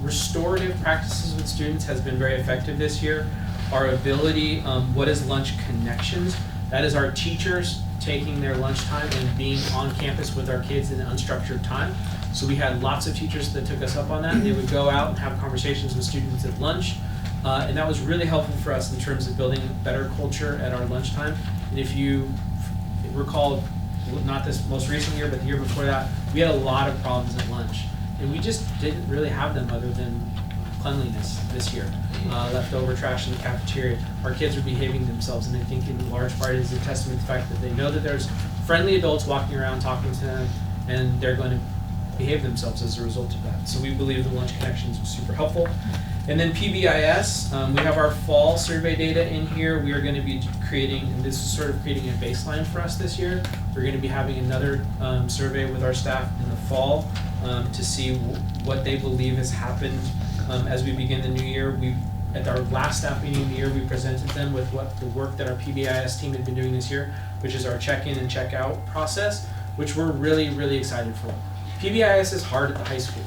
H: restorative practices with students has been very effective this year. Our ability, what is lunch connections? That is our teachers taking their lunchtime and being on campus with our kids in unstructured time. So we had lots of teachers that took us up on that. They would go out and have conversations with students at lunch. And that was really helpful for us in terms of building better culture at our lunchtime. And if you recall, not this most recent year, but the year before that, we had a lot of problems at lunch. And we just didn't really have them other than cleanliness this year. leftover trash in the cafeteria. Our kids are behaving themselves, and I think in large part is a testament to the fact that they know that there's friendly adults walking around talking to them, and they're going to behave themselves as a result of that. So we believe the lunch connections was super helpful. And then PBIS, we have our fall survey data in here. We are going to be creating, and this is sort of creating a baseline for us this year. We're going to be having another survey with our staff in the fall to see what they believe has happened as we begin the new year. At our last staff meeting of the year, we presented them with what the work that our PBIS team had been doing this year, which is our check-in and check-out process, which we're really, really excited for. PBIS is hard at the high school.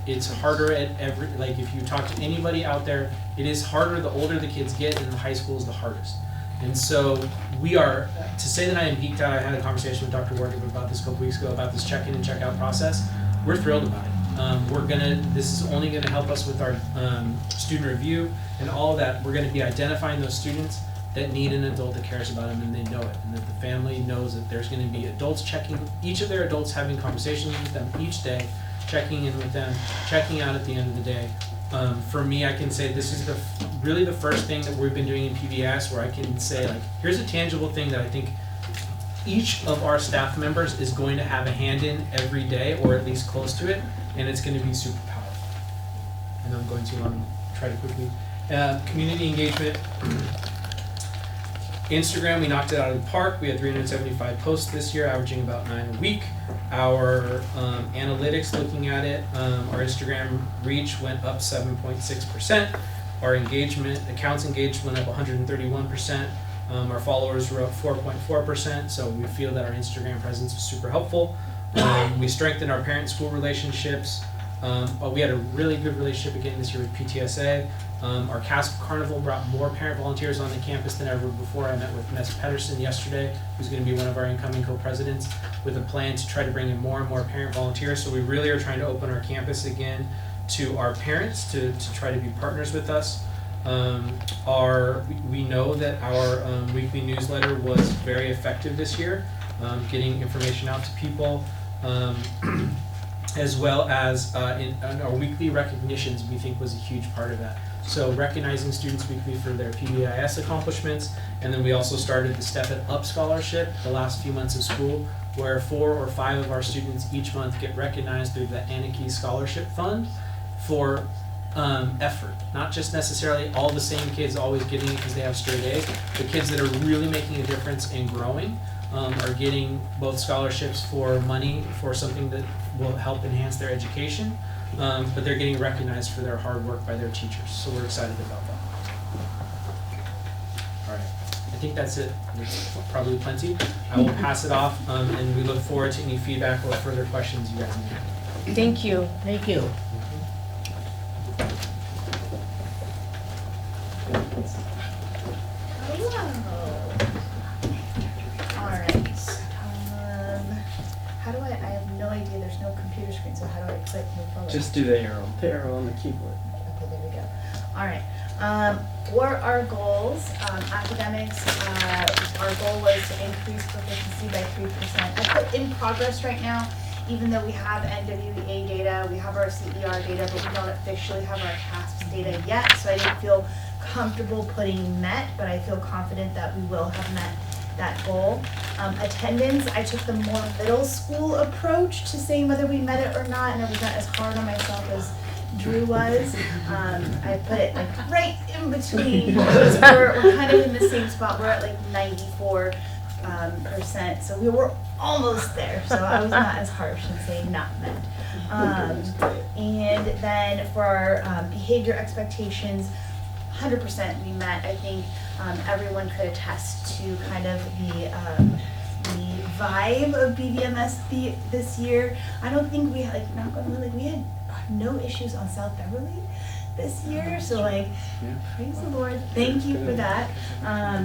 H: It's harder at if you talk to anybody out there, it is harder the older the kids get, and the high school is the hardest. And so we are, to say that I am geeked out, I had a conversation with Dr. Ward about this a couple weeks ago about this check-in and check-out process. We're thrilled about it. This is only gonna help us with our student review and all of that. We're gonna be identifying those students that need an adult that cares about them, and they know it, and that the family knows that there's gonna be adults each of their adults having conversations with them each day, checking in with them, checking out at the end of the day. For me, I can say this is really the first thing that we've been doing in PBS where I can say, here's a tangible thing that I think each of our staff members is going to have a hand in every day, or at least close to it, and it's going to be super powerful. And I'm going to try to quickly. Community engagement. Instagram, we knocked it out of the park. We had 375 posts this year, averaging about 9 a week. Our analytics, looking at it, our Instagram reach went up 7.6%. Our accounts engaged went up 131%. Our followers were up 4.4%, so we feel that our Instagram presence was super helpful. We strengthened our parent-school relationships. We had a really good relationship again this year with PTSA. Our Castle Carnival brought more parent volunteers on the campus than ever before. I met with Ms. Pedersen yesterday, who's going to be one of our incoming co-presidents, with a plan to try to bring in more and more parent volunteers. So we really are trying to open our campus again to our parents to try to be partners with us. We know that our weekly newsletter was very effective this year, getting information out to people. As well as in our weekly recognitions, we think was a huge part of that. So recognizing students weekly for their PBIS accomplishments, and then we also started the Step It Up Scholarship the last few months of school, where 4 or 5 of our students each month get recognized through the Anarchy Scholarship Fund for effort. Not just necessarily all the same kids always getting it because they have straight A's. The kids that are really making a difference and growing are getting both scholarships for money for something that will help enhance their education, but they're getting recognized for their hard work by their teachers. So we're excited about that. All right, I think that's it. It's probably plenty. I will pass it off, and we look forward to any feedback or further questions you guys may have.
C: Thank you.
E: Thank you.
G: I have no idea, there's no computer screen, so how do I click move forward?
A: Just do the arrow on the keyboard.
G: Okay, there we go. All right. For our goals, academics, our goal was to increase proficiency by 3%. I put in progress right now, even though we have NWEA data, we have our CER data, but we don't officially have our CASPS data yet, so I didn't feel comfortable putting met, but I feel confident that we will have met that goal. Attendance, I took the more middle school approach to saying whether we met it or not, and I was not as hard on myself as Drew was. I put it right in between. We're kind of in the same spot. We're at 94%, so we were almost there. So I was not as harsh in saying not met. And then for our behavior expectations, 100% we met. I think everyone could attest to kind of the vibe of BVMS this year. I don't think we had, we had no issues on South Beverly this year, so praise the Lord, thank you for that.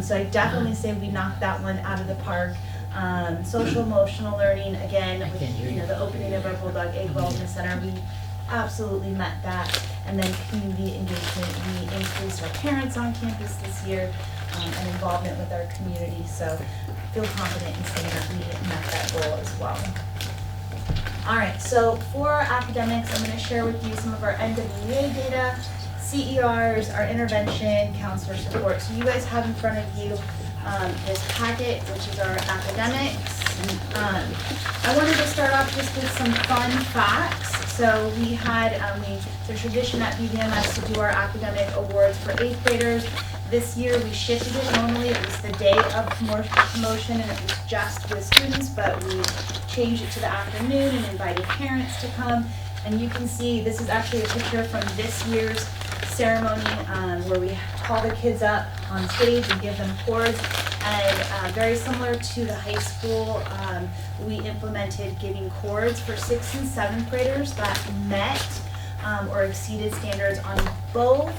G: So I definitely say we knocked that one out of the park. Social emotional learning, again, with the opening of our Bulldog Egg Wellness Center, we absolutely met that. And then community engagement, we increased our parents on campus this year and involvement with our community, so I feel confident in saying that we met that goal as well. All right, so for our academics, I'm going to share with you some of our NWEA data, CERs, our intervention, counselor support. So you guys have in front of you this packet, which is our academics. I wanted to start off just with some fun facts. So we had the tradition at BVMS to do our academic awards for 8th graders. This year we shifted it. Normally it was the day of promotion and it was just with students, but we changed it to the afternoon and invited parents to come. And you can see this is actually a picture from this year's ceremony where we call the kids up on stage and give them chords. And very similar to the high school, we implemented giving chords for 6th and 7th graders that met or exceeded standards on both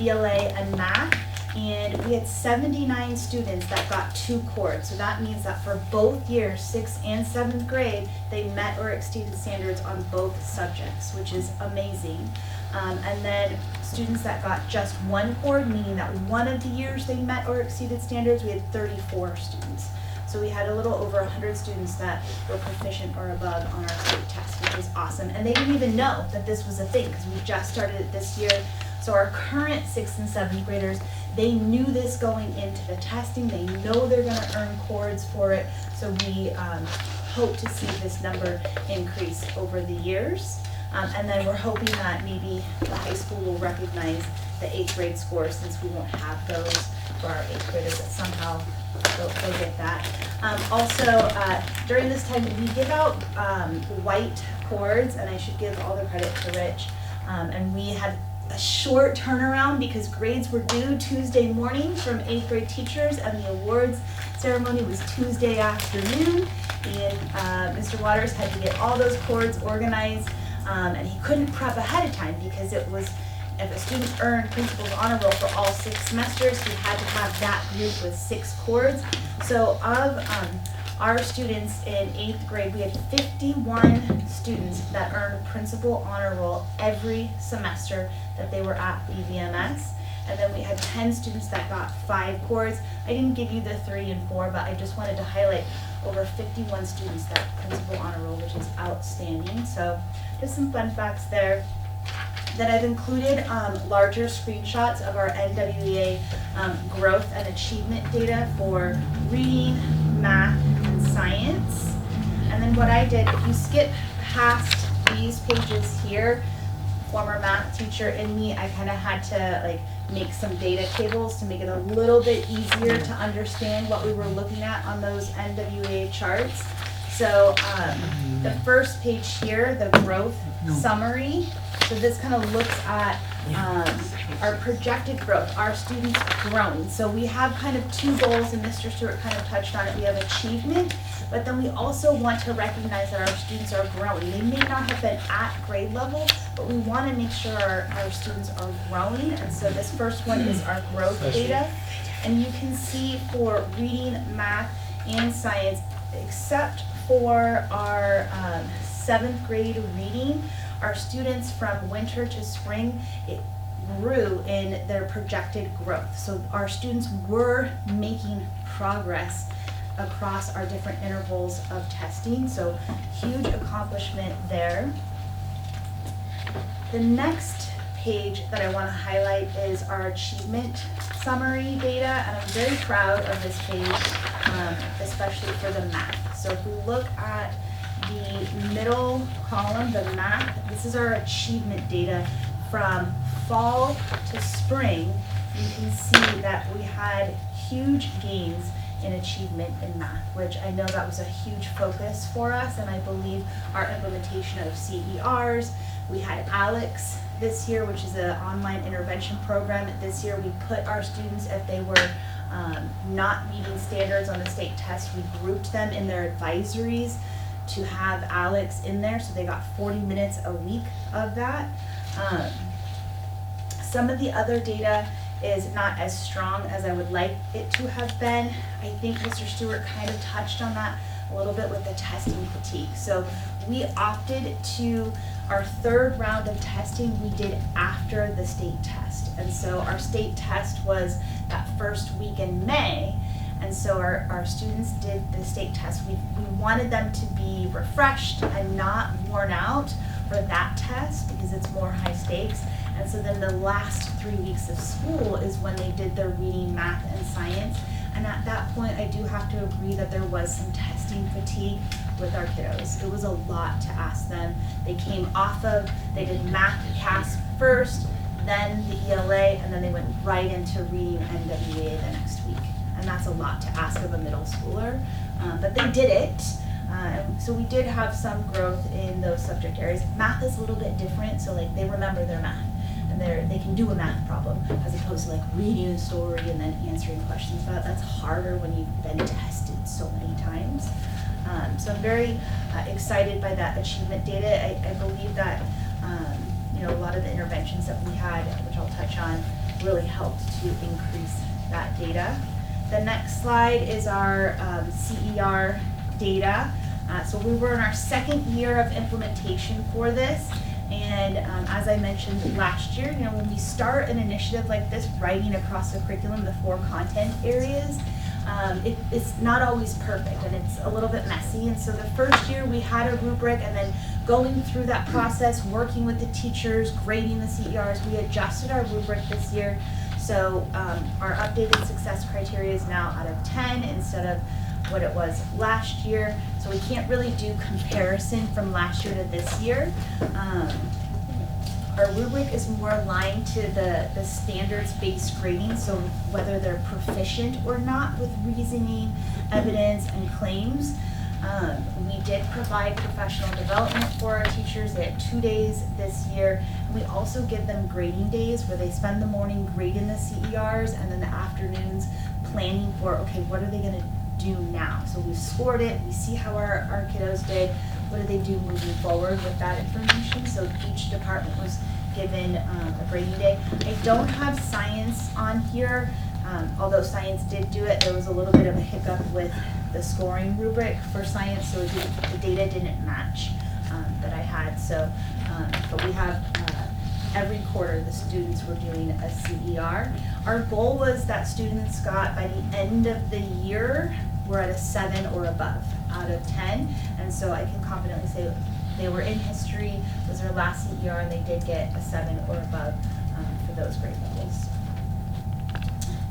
G: ELA and math. And we had 79 students that got 2 chords. So that means that for both years, 6th and 7th grade, they met or exceeded standards on both subjects, which is amazing. And then students that got just 1 chord, meaning that one of the years they met or exceeded standards, we had 34 students. So we had a little over 100 students that were proficient or above on our state test, which is awesome. And they didn't even know that this was a thing because we just started it this year. So our current 6th and 7th graders, they knew this going into the testing. They know they're going to earn chords for it. So we hope to see this number increase over the years. And then we're hoping that maybe the high school will recognize the 8th grade scores since we won't have those for our 8th graders, that somehow they'll get that. Also, during this time, we give out white chords, and I should give all the credit to Rich. And we had a short turnaround because grades were due Tuesday morning from 8th grade teachers, and the awards ceremony was Tuesday afternoon. And Mr. Waters had to get all those chords organized, and he couldn't prep ahead of time because it was, if a student earned principal's honor roll for all 6 semesters, he had to have that group with 6 chords. So of our students in 8th grade, we had 51 students that earned principal honor roll every semester that they were at BVMS. And then we had 10 students that got 5 chords. I didn't give you the 3 and 4, but I just wanted to highlight over 51 students that principal honor roll, which is outstanding. So just some fun facts there. Then I've included larger screenshots of our NWEA growth and achievement data for reading, math, and science. And then what I did, if you skip past these pages here, former math teacher in me, I kind of had to like make some data tables to make it a little bit easier to understand what we were looking at on those NWEA charts. So the first page here, the growth summary. So this kind of looks at our projected growth, our students grown. So we have kind of 2 goals, and Mr. Stewart kind of touched on it. We have achievement, but then we also want to recognize that our students are growing. They may not have been at grade level, but we want to make sure our students are growing. And so this first one is our growth data. And you can see for reading, math, and science, except for our 7th grade reading, our students from winter to spring, it grew in their projected growth. So our students were making progress across our different intervals of testing. So huge accomplishment there. The next page that I want to highlight is our achievement summary data, and I'm very proud of this page, especially for the math. So if we look at the middle column, the math, this is our achievement data from fall to spring. You can see that we had huge gains in achievement in math, which I know that was a huge focus for us, and I believe our implementation of CERs. We had ALEX this year, which is an online intervention program. This year we put our students, if they were not meeting standards on the state test, we grouped them in their advisories to have ALEX in there, so they got 40 minutes a week of that. Some of the other data is not as strong as I would like it to have been. I think Mr. Stewart kind of touched on that a little bit with the testing fatigue. So we opted to, our 3rd round of testing we did after the state test. And so our state test was that first week in May. And so our students did the state test. We wanted them to be refreshed and not worn out for that test because it's more high stakes. And so then the last 3 weeks of school is when they did their reading, math, and science. And at that point, I do have to agree that there was some testing fatigue with our kiddos. It was a lot to ask them. They came off of, they did math CAS first, then the ELA, and then they went right into reading NWA the next week. And that's a lot to ask of a middle schooler, but they did it. So we did have some growth in those subject areas. Math is a little bit different, so like they remember their math. And they can do a math problem as opposed to like reading a story and then answering questions about it. That's harder when you've been tested so many times. So I'm very excited by that achievement data. I believe that a lot of the interventions that we had, which I'll touch on, really helped to increase that data. The next slide is our CER data. So we were in our second year of implementation for this. And as I mentioned last year, when we start an initiative like this, writing across the curriculum, the 4 content areas, it's not always perfect and it's a little bit messy. And so the first year we had a rubric, and then going through that process, working with the teachers, grading the CERs, we adjusted our rubric this year. So our updated success criteria is now out of 10 instead of what it was last year. So we can't really do comparison from last year to this year. Our rubric is more aligned to the standards-based grading, so whether they're proficient or not with reasoning, evidence, and claims. We did provide professional development for our teachers. They had 2 days this year. And we also give them grading days where they spend the morning grading the CERs and then the afternoons planning for, okay, what are they gonna do now? So we've scored it, we see how our kiddos did, what do they do moving forward with that information. So each department was given a grading day. I don't have science on here, although science did do it. There was a little bit of a hiccup with the scoring rubric for science, so the data didn't match that I had. So, but we have every quarter the students were doing a CER. Our goal was that students got, by the end of the year, we're at a 7 or above out of 10. And so I can confidently say they were in history, was their last CER, and they did get a 7 or above for those grade levels.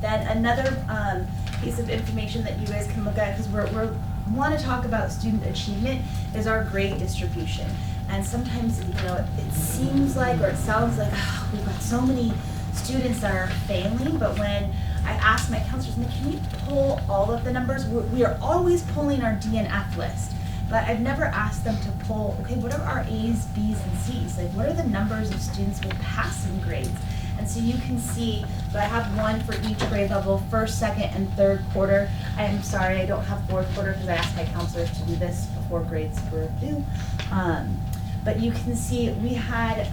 G: Then another piece of information that you guys can look at, because we want to talk about student achievement, is our grade distribution. And sometimes, it seems like, or it sounds like, oh, we've got so many students that are failing, but when I ask my counselors, can you pull all of the numbers? We are always pulling our D and F list, but I've never asked them to pull, okay, what are our A's, B's, and C's? Like, what are the numbers of students with passing grades? And so you can see, so I have one for each grade level, first, second, and third quarter. I'm sorry, I don't have fourth quarter because I asked my counselors to do this before grades were due. But you can see we had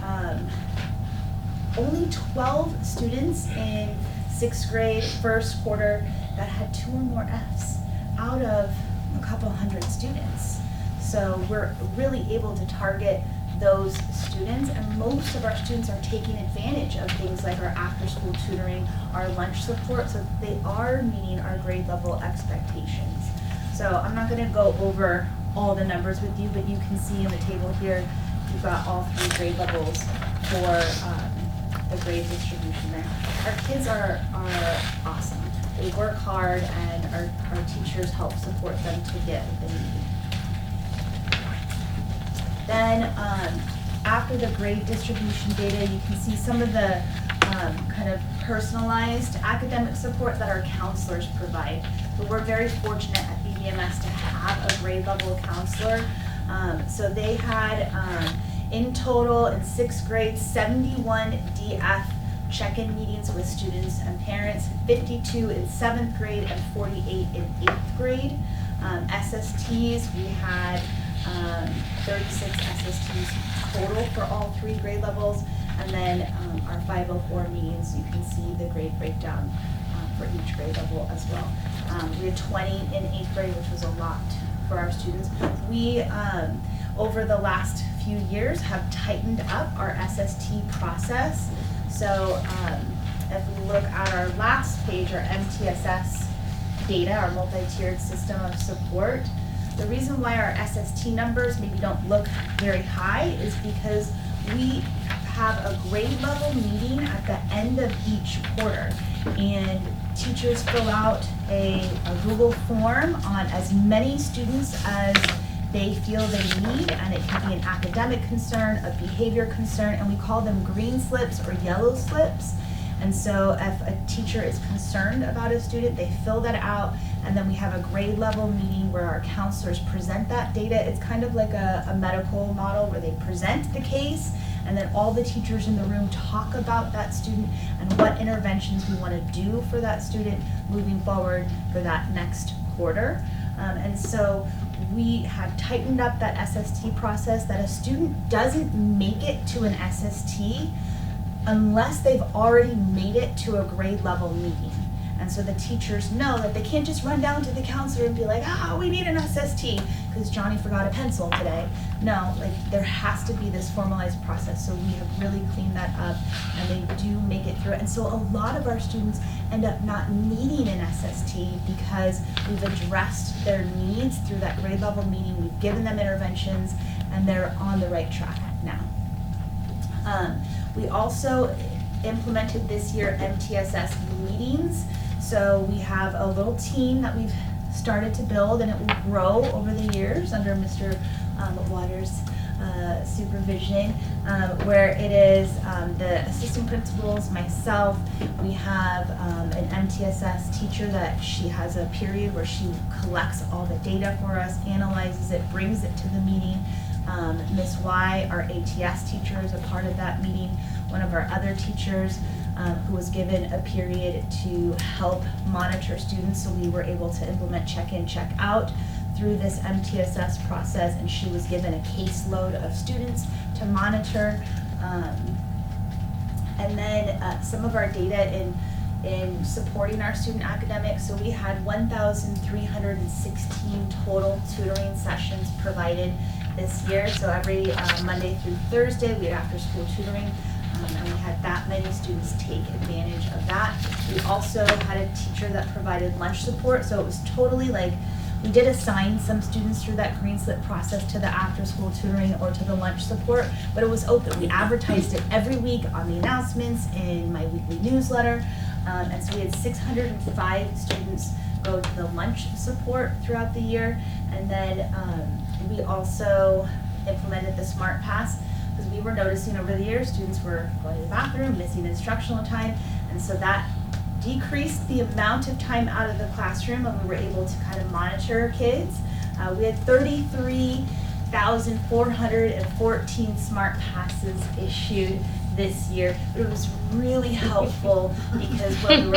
G: only 12 students in 6th grade, first quarter, that had 2 or more Fs out of a couple hundred students. So we're really able to target those students, and most of our students are taking advantage of things like our after-school tutoring, our lunch support, so they are meeting our grade level expectations. So I'm not going to go over all the numbers with you, but you can see in the table here, you've got all 3 grade levels for the grade distribution there. Our kids are awesome. They work hard, and our teachers help support them to get what they need. Then after the grade distribution data, you can see some of the kind of personalized academic support that our counselors provide. So we're very fortunate at BBMS to have a grade level counselor. So they had in total in 6th grade 71 DF check-in meetings with students and parents, 52 in 7th grade and 48 in 8th grade. SSTs, we had 36 SSTs total for all 3 grade levels, and then our 504 meetings, you can see the grade breakdown for each grade level as well. We had 20 in 8th grade, which was a lot for our students. We, over the last few years, have tightened up our SST process. So if we look at our last page, our MTSS data, our multi-tiered system of support, the reason why our SST numbers maybe don't look very high is because we have a grade level meeting at the end of each quarter. And teachers fill out a Google form on as many students as they feel they need, and it can be an academic concern, a behavior concern, and we call them green slips or yellow slips. And so if a teacher is concerned about a student, they fill that out, and then we have a grade level meeting where our counselors present that data. It's kind of like a medical model where they present the case, and then all the teachers in the room talk about that student and what interventions we want to do for that student moving forward for that next quarter. And so we have tightened up that SST process, that a student doesn't make it to an SST unless they've already made it to a grade level meeting. And so the teachers know that they can't just run down to the counselor and be like, we need an SST because Johnny forgot a pencil today. No, like there has to be this formalized process. So we have really cleaned that up, and they do make it through. And so a lot of our students end up not needing an SST because we've addressed their needs through that grade level meeting. We've given them interventions, and they're on the right track now. We also implemented this year MTSS meetings. So we have a little team that we've started to build, and it will grow over the years under Mr. Waters' supervision, where it is the assistant principals, myself. We have an MTSS teacher that she has a period where she collects all the data for us, analyzes it, brings it to the meeting. Ms. Y, our ATS teacher, is a part of that meeting. One of our other teachers who was given a period to help monitor students, so we were able to implement check-in, check-out through this MTSS process, and she was given a caseload of students to monitor. And then some of our data in supporting our student academics. So we had 1,316 total tutoring sessions provided this year. So every Monday through Thursday, we had after-school tutoring, and we had that many students take advantage of that. We also had a teacher that provided lunch support, so it was totally like, we did assign some students through that green slip process to the after-school tutoring or to the lunch support, but it was open. We advertised it every week on the announcements in my weekly newsletter, and so we had 605 students go to the lunch support throughout the year. And then we also implemented the Smart Pass, because we were noticing over the years students were going to the bathroom, missing instructional time, and so that decreased the amount of time out of the classroom, and we were able to kind of monitor kids. We had 33,414 Smart Passes issued this year, but it was really helpful because when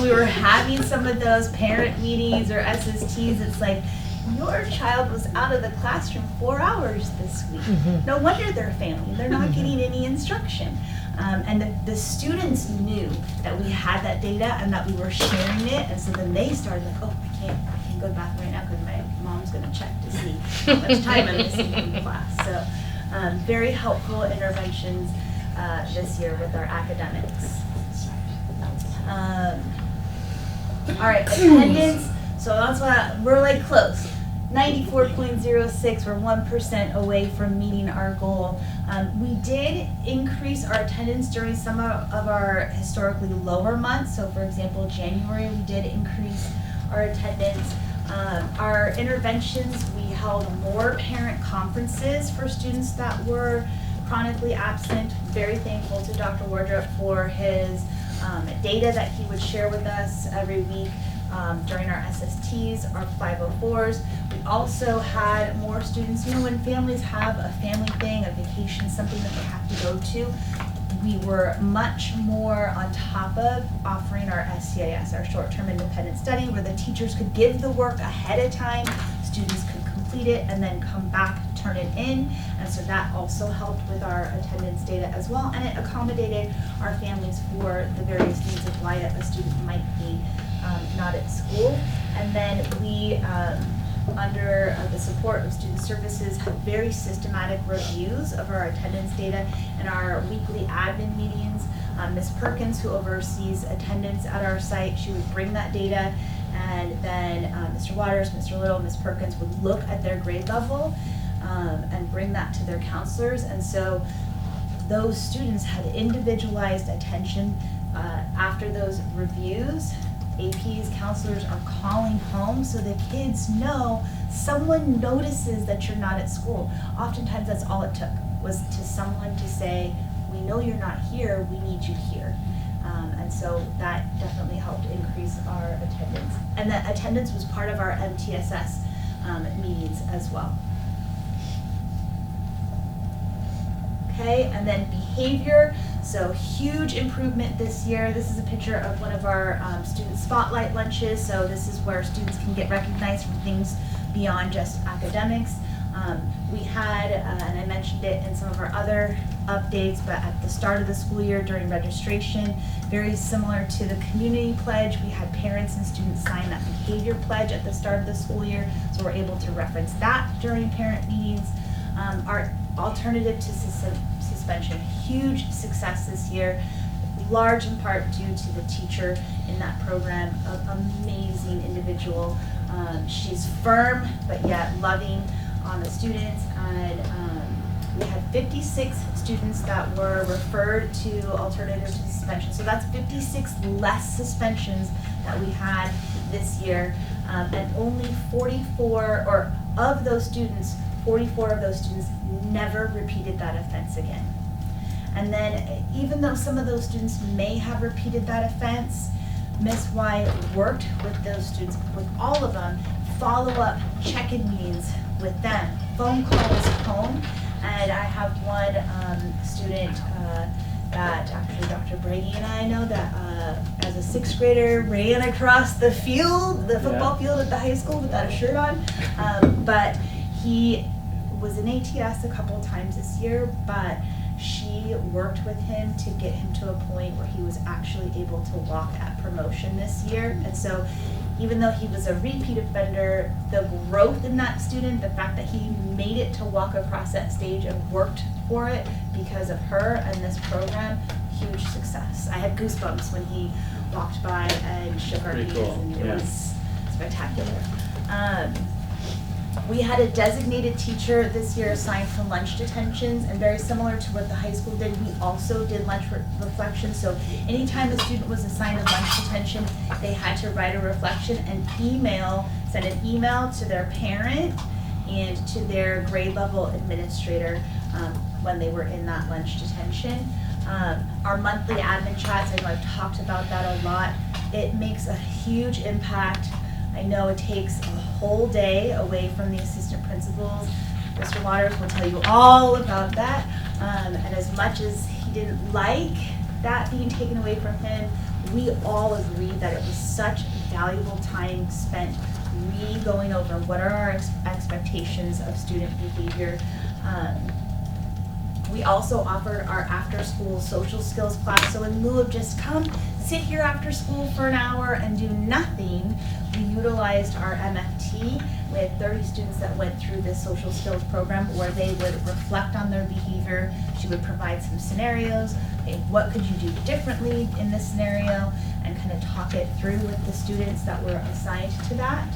G: we were having some of those parent meetings or SSTs, it's like, your child was out of the classroom 4 hours this week. No wonder they're failing. They're not getting any instruction. And the students knew that we had that data and that we were sharing it, and so then they started like, I can't go to the bathroom right now because my mom's gonna check to see how much time I'm missing from class. So very helpful interventions this year with our academics. All right, attendance. So that's why we're like close. 94.06, we're 1% away from meeting our goal. We did increase our attendance during some of our historically lower months. So for example, January, we did increase our attendance. Our interventions, we held more parent conferences for students that were chronically absent. Very thankful to Dr. Wardrop for his data that he would share with us every week. During our SSTs, our 504s. We also had more students, when families have a family thing, a vacation, something that they have to go to, we were much more on top of offering our SCIS, our short-term independent study, where the teachers could give the work ahead of time, students could complete it, and then come back, turn it in. And so that also helped with our attendance data as well, and it accommodated our families for the various needs of why a student might be not at school. And then we, under the support of student services, have very systematic reviews of our attendance data and our weekly admin meetings. Ms. Perkins, who oversees attendance at our site, she would bring that data, and then Mr. Waters, Mr. Little, Ms. Perkins would look at their grade level and bring that to their counselors. And so those students had individualized attention. After those reviews, APs, counselors are calling home so the kids know someone notices that you're not at school. Oftentimes that's all it took, was to someone to say, we know you're not here, we need you here. And so that definitely helped increase our attendance. And that attendance was part of our MTSS meetings as well. Okay, and then behavior, so huge improvement this year. This is a picture of one of our student spotlight lunches. So this is where students can get recognized for things beyond just academics. We had, and I mentioned it in some of our other updates, but at the start of the school year during registration, very similar to the community pledge, we had parents and students sign that behavior pledge at the start of the school year, so we're able to reference that during parent meetings. Our alternative to suspension, huge success this year, large in part due to the teacher in that program, an amazing individual. She's firm, but yet loving on the students, and we had 56 students that were referred to alternative to suspension. So that's 56 less suspensions that we had this year, and only 44, or of those students, 44 of those students never repeated that offense again. And then even though some of those students may have repeated that offense, Ms. Y worked with those students, with all of them, follow-up check-in meetings with them, phone calls home. And I have one student that actually Dr. Brady and I know that as a 6th grader ran across the field, the football field at the high school without a shirt on. But he was in ATS a couple of times this year, but she worked with him to get him to a point where he was actually able to walk at promotion this year. And so even though he was a repeat offender, the growth in that student, the fact that he made it to walk across that stage and worked for it because of her and this program, huge success. I had goosebumps when he walked by and shook our knees, and it was spectacular. We had a designated teacher this year assigned for lunch detentions, and very similar to what the high school did, we also did lunch reflection. So anytime a student was assigned a lunch detention, they had to write a reflection and send an email to their parent and to their grade level administrator when they were in that lunch detention. Our monthly admin chats, I know I've talked about that a lot. It makes a huge impact. I know it takes a whole day away from the assistant principals. Mr. Waters will tell you all about that. And as much as he didn't like that being taken away from him, we all agreed that it was such valuable time spent going over what are our expectations of student behavior. We also offered our after-school social skills class. So in lieu of just come sit here after school for an hour and do nothing, we utilized our MFT. We had 30 students that went through this social skills program where they would reflect on their behavior. She would provide some scenarios. Okay, what could you do differently in this scenario? And kind of talk it through with the students that were assigned to that.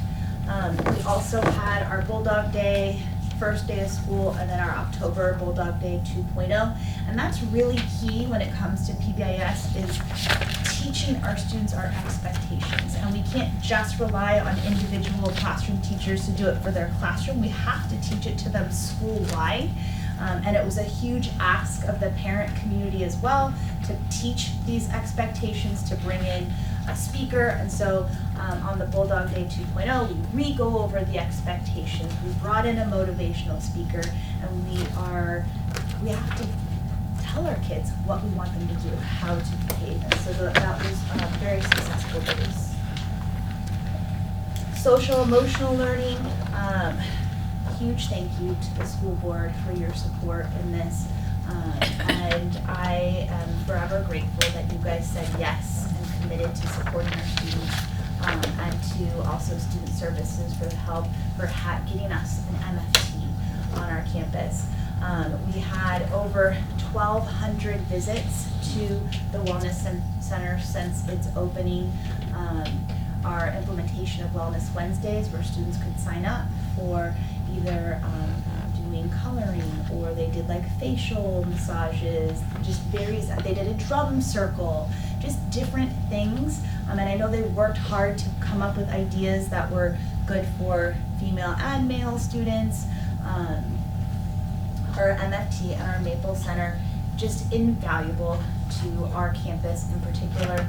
G: We also had our Bulldog Day, first day of school, and then our October Bulldog Day 2.0. And that's really key when it comes to PBIS, is teaching our students our expectations. And we can't just rely on individual classroom teachers to do it for their classroom. We have to teach it to them school-wide. And it was a huge ask of the parent community as well to teach these expectations, to bring in a speaker. And so on the Bulldog Day 2.0, we re-go over the expectations. We brought in a motivational speaker, and we have to tell our kids what we want them to do, how to behave. And so that was very successful days. Social emotional learning. Huge thank you to the school board for your support in this. And I am forever grateful that you guys said yes and committed to supporting our students, and to also student services for the help for getting us an MFT on our campus. We had over 1,200 visits to the Wellness Center since its opening. Our implementation of Wellness Wednesdays, where students could sign up for either doing coloring, or they did like facial massages, just various, they did a drum circle, just different things. And I know they worked hard to come up with ideas that were good for female and male students. Our MFT and our Maple Center, just invaluable to our campus in particular.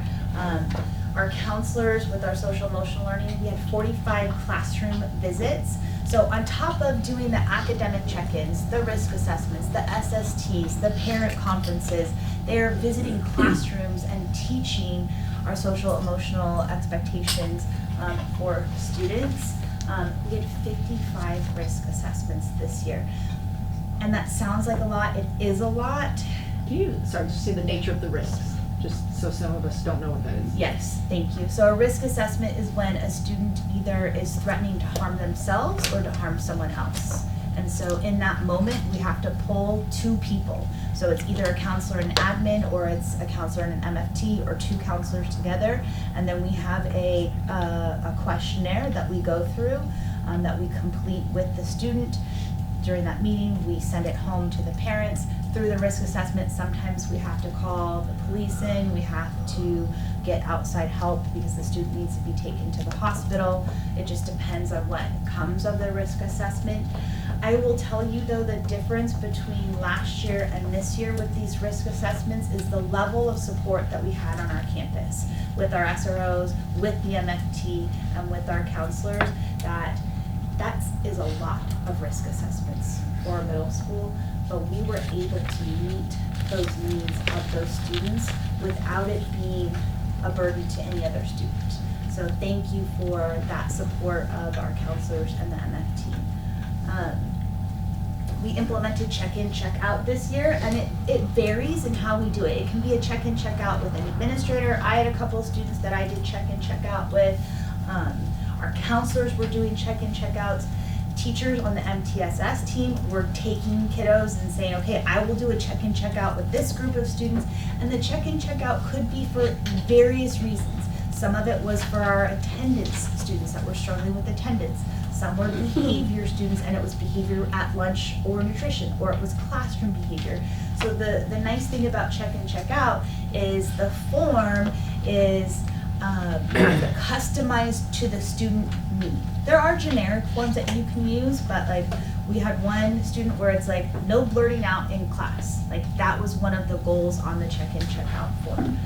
G: Our counselors with our social emotional learning, we had 45 classroom visits. So on top of doing the academic check-ins, the risk assessments, the SSTs, the parent conferences, they're visiting classrooms and teaching our social emotional expectations for students. We had 55 risk assessments this year. And that sounds like a lot, it is a lot.
I: Can you, sorry, just say the nature of the risks, just so some of us don't know what that is?
G: Yes, thank you. So a risk assessment is when a student either is threatening to harm themselves or to harm someone else. And so in that moment, we have to pull two people. So it's either a counselor and admin, or it's a counselor and an MFT, or two counselors together. And then we have a questionnaire that we go through, that we complete with the student. During that meeting, we send it home to the parents. Through the risk assessment, sometimes we have to call the police in, we have to get outside help because the student needs to be taken to the hospital. It just depends on what comes of the risk assessment. I will tell you though, the difference between last year and this year with these risk assessments is the level of support that we had on our campus with our SROs, with the MFT, and with our counselors. That is a lot of risk assessments for middle school, but we were able to meet those needs of those students without it being a burden to any other student. So thank you for that support of our counselors and the MFT. We implemented check-in, check-out this year, and it varies in how we do it. It can be a check-in, check-out with an administrator. I had a couple of students that I did check-in, check-out with. Our counselors were doing check-in, check-outs. Teachers on the MTSS team were taking kiddos and saying, okay, I will do a check-in, check-out with this group of students. And the check-in, check-out could be for various reasons. Some of it was for our attendance students that were struggling with attendance. Some were behavior students, and it was behavior at lunch or nutrition, or it was classroom behavior. So the nice thing about check-in, check-out is the form is customized to the student need. There are generic forms that you can use, but like we had one student where it's like no blurting out in class. Like that was one of the goals on the check-in, check-out form.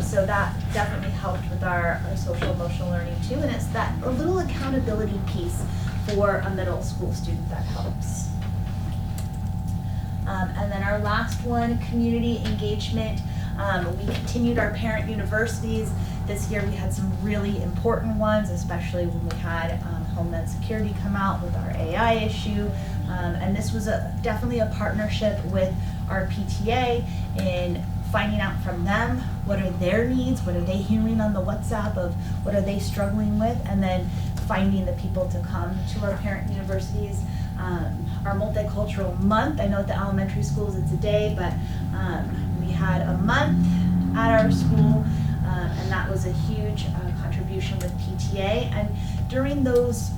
G: So that definitely helped with our social emotional learning too, and it's that a little accountability piece for a middle school student that helps. And then our last one, community engagement. We continued our parent universities. This year we had some really important ones, especially when we had Homeland Security come out with our AI issue. And this was definitely a partnership with our PTA in finding out from them what are their needs, what are they hearing on the WhatsApp of what are they struggling with, and then finding the people to come to our parent universities. Our multicultural month, I know at the elementary schools it's a day, but we had a month at our school, and that was a huge contribution with PTA. And during those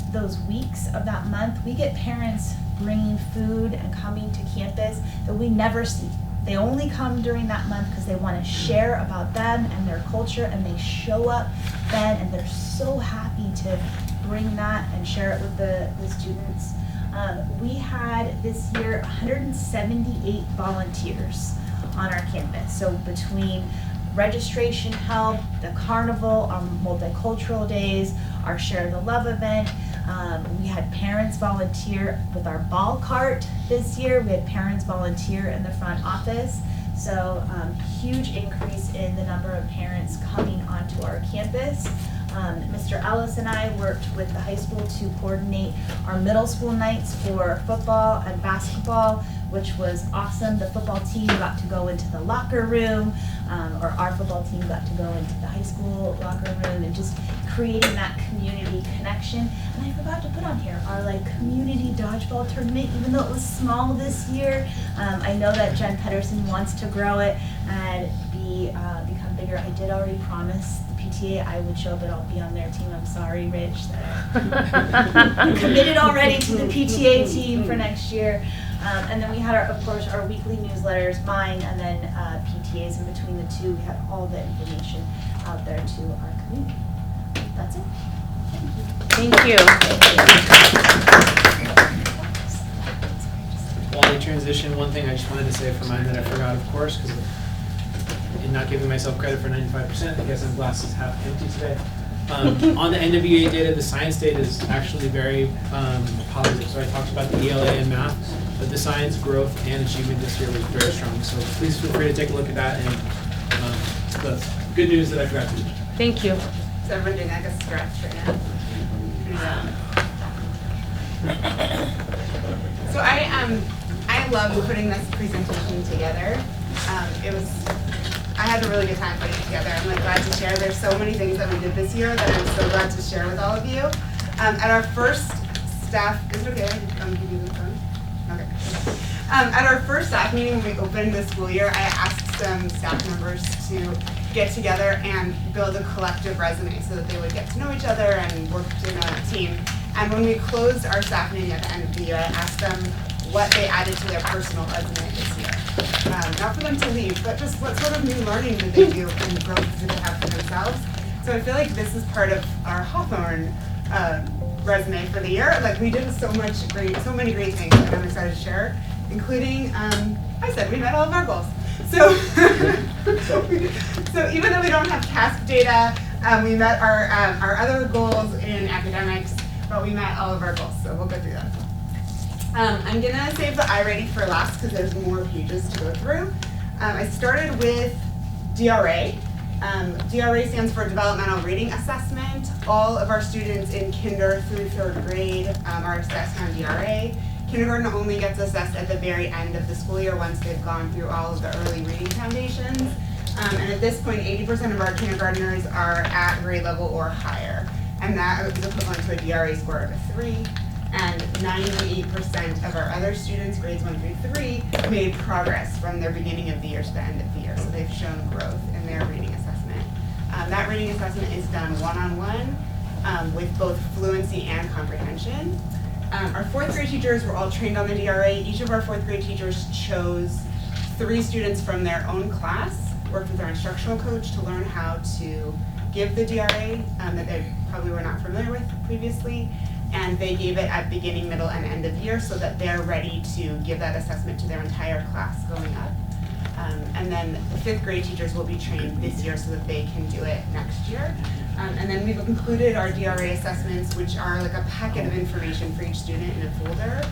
G: weeks of that month, we get parents bringing food and coming to campus that we never see. They only come during that month because they want to share about them and their culture, and they show up then, and they're so happy to bring that and share it with the students. We had this year 178 volunteers on our campus. So between registration help, the carnival, our multicultural days, our Share the Love event, we had parents volunteer with our ball cart this year. We had parents volunteer in the front office. So huge increase in the number of parents coming onto our campus. Mr. Ellis and I worked with the high school to coordinate our middle school nights for football and basketball, which was awesome. The football team got to go into the locker room, or our football team got to go into the high school locker room, and just creating that community connection. And I forgot to put on here our community dodgeball tournament, even though it was small this year. I know that Jen Pedersen wants to grow it and become bigger. I did already promise the PTA I would show up and I'll be on their team. I'm sorry, Rich, that I committed already to the PTA team for next year. And then we had, of course, our weekly newsletters, mine, and then PTAs in between the two. We had all the information out there to our community. That's it.
C: Thank you.
H: While they transition, one thing I just wanted to say for mine that I forgot, of course, because in not giving myself credit for 95%, I guess I'm glasses half empty today. On the NWEA data, the science data is actually very positive. So I talked about the ELA and math, but the science growth and achievement this year was very strong. So please feel free to take a look at that, and the good news that I forgot to mention.
C: Thank you.
J: Is everyone doing like a stretch right now? So I love putting this presentation together. I had a really good time putting it together. I'm like glad to share. There's so many things that we did this year that I'm so glad to share with all of you. At our first staff, is it okay? I give you the phone? Okay. At our first staff meeting when we opened the school year, I asked some staff members to get together and build a collective resume so that they would get to know each other and work in a team. And when we closed our staff meeting at the end of the year, I asked them what they added to their personal resume this year. Not for them to leave, but just what sort of new learning did they do and growth did they have for themselves. So I feel like this is part of our Hawthorne resume for the year. Like we did so many great things that I'm excited to share, including, I said we met all of our goals. So, so even though we don't have task data, we met our other goals in academics, but we met all of our goals, so we'll go through that. I'm gonna save the iReady for last because there's more pages to go through. I started with DRA. DRA stands for Developmental Reading Assessment. All of our students in kinder through 3rd grade are assessed on DRA. Kindergarten only gets assessed at the very end of the school year once they've gone through all of the early reading foundations. And at this point, 80% of our kindergartners are at grade level or higher. And that is equivalent to a DRA score of a 3. And 98% of our other students, grades 1 through 3, made progress from their beginning of the year to the end of the year. So they've shown growth in their reading assessment. That reading assessment is done one-on-one with both fluency and comprehension. Our 4th grade teachers were all trained on the DRA. Each of our 4th grade teachers chose 3 students from their own class, worked with our instructional coach to learn how to give the DRA that they probably were not familiar with previously. And they gave it at beginning, middle, and end of year so that they're ready to give that assessment to their entire class going up. And then the 5th grade teachers will be trained this year so that they can do it next year. And then we've included our DRA assessments, which are like a packet of information for each student in a folder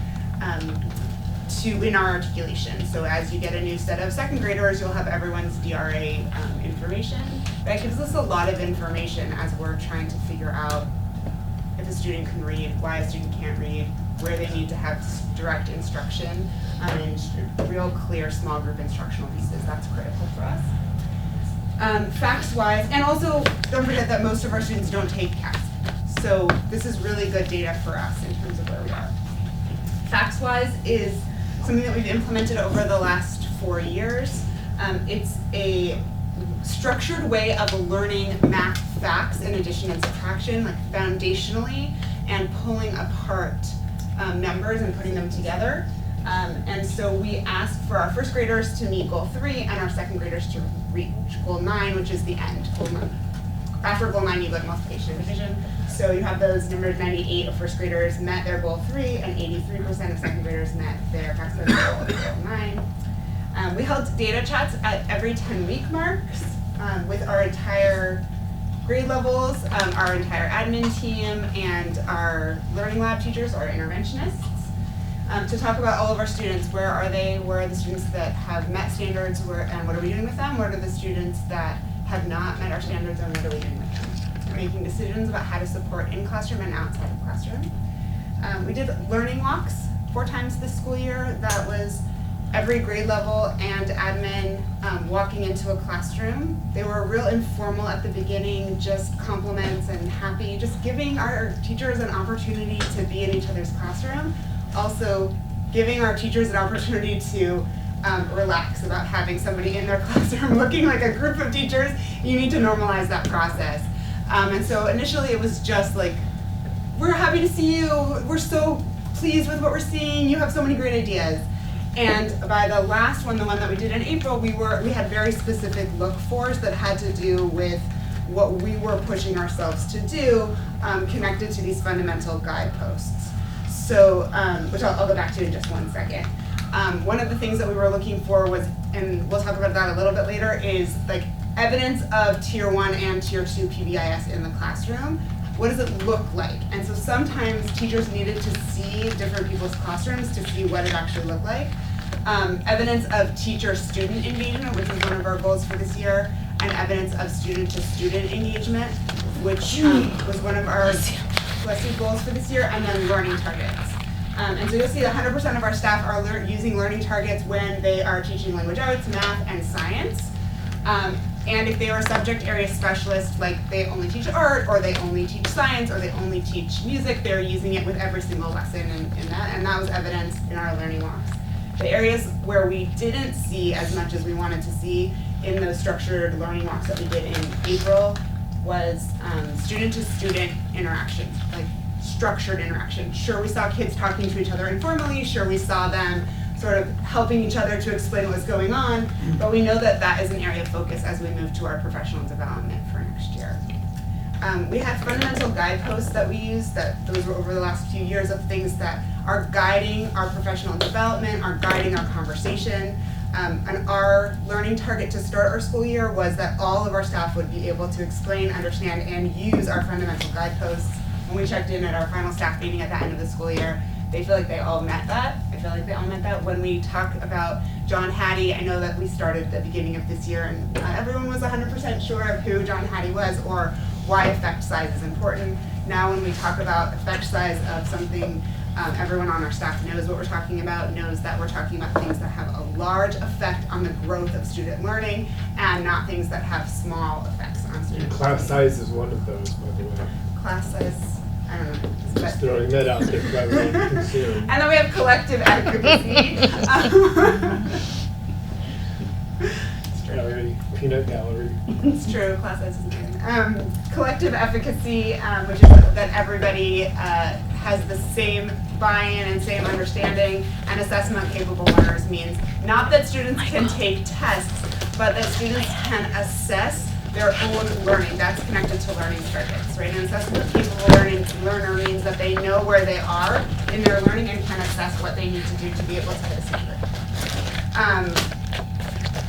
J: in our articulation. So as you get a new set of 2nd graders, you'll have everyone's DRA information. That gives us a lot of information as we're trying to figure out if a student can read, why a student can't read, where they need to have direct instruction, and real clear small group instructional pieces. That's critical for us. Facts-wise, and also don't forget that most of our students don't take CAS. So this is really good data for us in terms of where we are. Facts-wise is something that we've implemented over the last 4 years. It's a structured way of learning math facts in addition and subtraction, like foundationally, and pulling apart numbers and putting them together. And so we ask for our 1st graders to meet goal 3 and our 2nd graders to reach goal 9, which is the end. Goal 9. After goal 9, you go to multiplication and division. So you have those numbers. 98 of 1st graders met their goal 3, and 83% of 2nd graders met their facts goal 9. We held data chats at every 10-week marks with our entire grade levels, our entire admin team, and our learning lab teachers, our interventionists, to talk about all of our students. Where are they? Where are the students that have met standards? And what are we doing with them? What are the students that have not met our standards, and what are we doing with them? We're making decisions about how to support in classroom and outside of classroom. We did learning walks 4 times this school year. That was every grade level and admin walking into a classroom. They were real informal at the beginning, just compliments and happy, just giving our teachers an opportunity to be in each other's classroom. Also giving our teachers an opportunity to relax about having somebody in their classroom looking like a group of teachers. You need to normalize that process. And so initially it was just like, we're happy to see you. We're so pleased with what we're seeing. You have so many great ideas. And by the last one, the one that we did in April, we had very specific look-fors that had to do with what we were pushing ourselves to do, connected to these fundamental guideposts. So, which I'll go back to in just one second. One of the things that we were looking for was, and we'll talk about that a little bit later, is like evidence of Tier 1 and Tier 2 PBIS in the classroom. What does it look like? And so sometimes teachers needed to see different people's classrooms to see what it actually looked like. Evidence of teacher-student engagement, which was one of our goals for this year, and evidence of student-to-student engagement, which was one of our goals for this year, and then learning targets. And so you'll see that 100% of our staff are using learning targets when they are teaching language arts, math, and science. And if they are a subject area specialist, like they only teach art, or they only teach science, or they only teach music, they're using it with every single lesson in that, and that was evidenced in our learning walks. The areas where we didn't see as much as we wanted to see in those structured learning walks that we did in April was student-to-student interaction, like structured interaction. Sure, we saw kids talking to each other informally, sure, we saw them sort of helping each other to explain what's going on, but we know that that is an area of focus as we move to our professional development for next year. We had fundamental guideposts that we used, that those were over the last few years of things that are guiding our professional development, are guiding our conversation. And our learning target to start our school year was that all of our staff would be able to explain, understand, and use our fundamental guideposts. When we checked in at our final staff meeting at the end of the school year, they feel like they all met that. I feel like they all met that. When we talk about John Hattie, I know that we started at the beginning of this year and not everyone was 100% sure of who John Hattie was or why effect size is important. Now when we talk about effect size of something, everyone on our staff knows what we're talking about, knows that we're talking about things that have a large effect on the growth of student learning and not things that have small effects on student learning.
B: Class size is one of those, by the way.
J: Class size, I don't know.
B: Just throwing that out there for everyone to consume.
J: And then we have collective advocacy.
B: Gallery, peanut gallery.
J: It's true, class size is amazing. Collective efficacy, which is that everybody has the same buy-in and same understanding, and assessment capable learners means not that students can take tests, but that students can assess their own learning. That's connected to learning targets, right? An assessment capable learner means that they know where they are in their learning and can assess what they need to do to be able to hit a standard.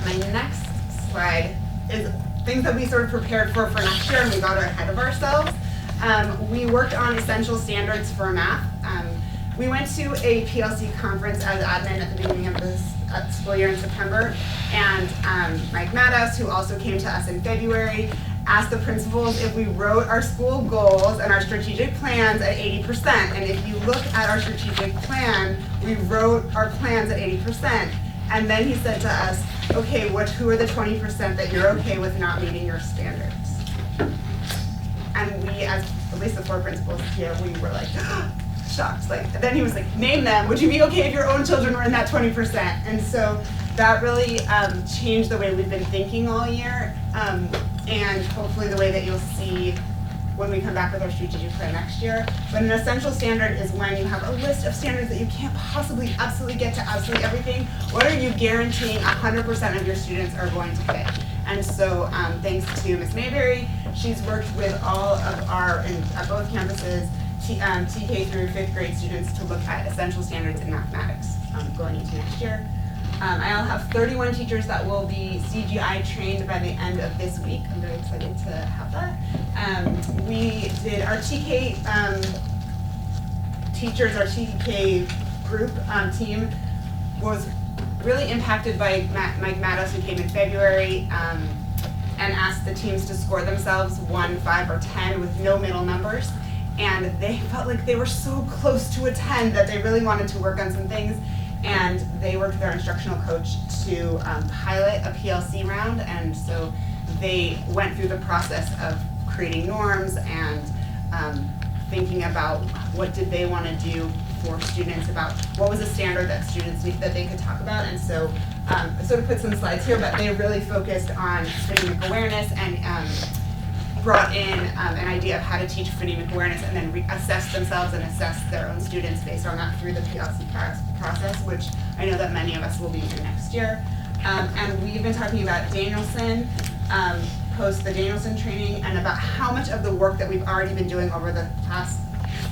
J: My next slide is things that we sort of prepared for next year and we got ahead of ourselves. We worked on essential standards for math. We went to a PLC conference as admin at the beginning of this school year in September, and Mike Maddows, who also came to us in February, asked the principals if we wrote our school goals and our strategic plans at 80%. And if you look at our strategic plan, we wrote our plans at 80%. And then he said to us, okay, who are the 20% that you're okay with not meeting your standards? And we, as at least the 4 principals here, we were like, shocked. Like, then he was like, name them. Would you be okay if your own children were in that 20%? And so that really changed the way we've been thinking all year, and hopefully the way that you'll see when we come back with our strategic plan next year. But an essential standard is when you have a list of standards that you can't possibly absolutely get to absolutely everything. What are you guaranteeing 100% of your students are going to hit? And so thanks to Ms. Mayberry, she's worked with all of our, at both campuses, TK through 5th grade students to look at essential standards in mathematics going into next year. I'll have 31 teachers that will be CGI trained by the end of this week. I'm very excited to have that. We did our TK teachers, our TK group team was really impacted by Mike Maddows, who came in February and asked the teams to score themselves 1, 5, or 10 with no middle numbers. And they felt like they were so close to a 10 that they really wanted to work on some things. And they worked with our instructional coach to pilot a PLC round. And so they went through the process of creating norms and thinking about what did they want to do for students, about what was a standard that students that they could talk about. And so I sort of put some slides here, but they really focused on academic awareness and brought in an idea of how to teach phonemic awareness and then assess themselves and assess their own students based on that through the PLC process, which I know that many of us will be doing next year. And we've been talking about Danielson, post the Danielson training, and about how much of the work that we've already been doing over the past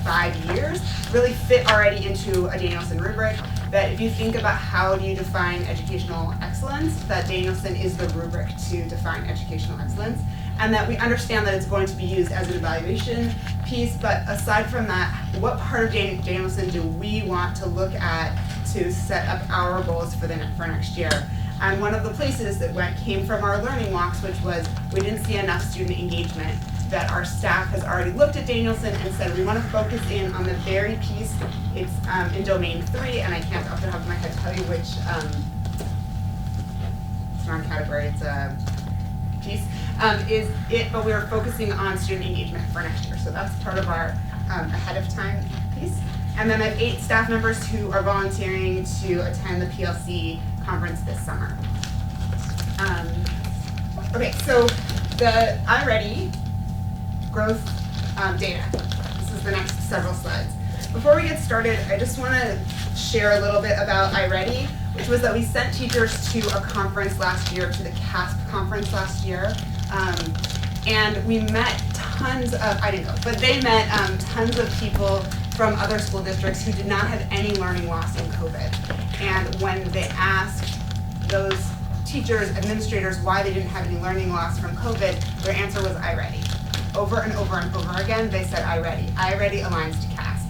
J: 5 years really fit already into a Danielson rubric. That if you think about how do you define educational excellence, that Danielson is the rubric to define educational excellence, and that we understand that it's going to be used as an evaluation piece, but aside from that, what part of Danielson do we want to look at to set up our goals for next year? And one of the places that came from our learning walks, which was we didn't see enough student engagement, that our staff has already looked at Danielson and said we want to focus in on the very piece. It's in domain 3, and I can't off the top of my head tell you which, it's not a category, it's a piece, but we are focusing on student engagement for next year. So that's part of our ahead of time piece. And then I have 8 staff members who are volunteering to attend the PLC conference this summer. Okay, so the iReady growth data. This is the next several slides. Before we get started, I just want to share a little bit about iReady, which was that we sent teachers to a conference last year, to the CASP conference last year, and we met tons of, I didn't go, but they met tons of people from other school districts who did not have any learning loss in COVID. And when they asked those teachers, administrators, why they didn't have any learning loss from COVID, their answer was iReady. Over and over and over again, they said iReady. iReady aligns to CASP.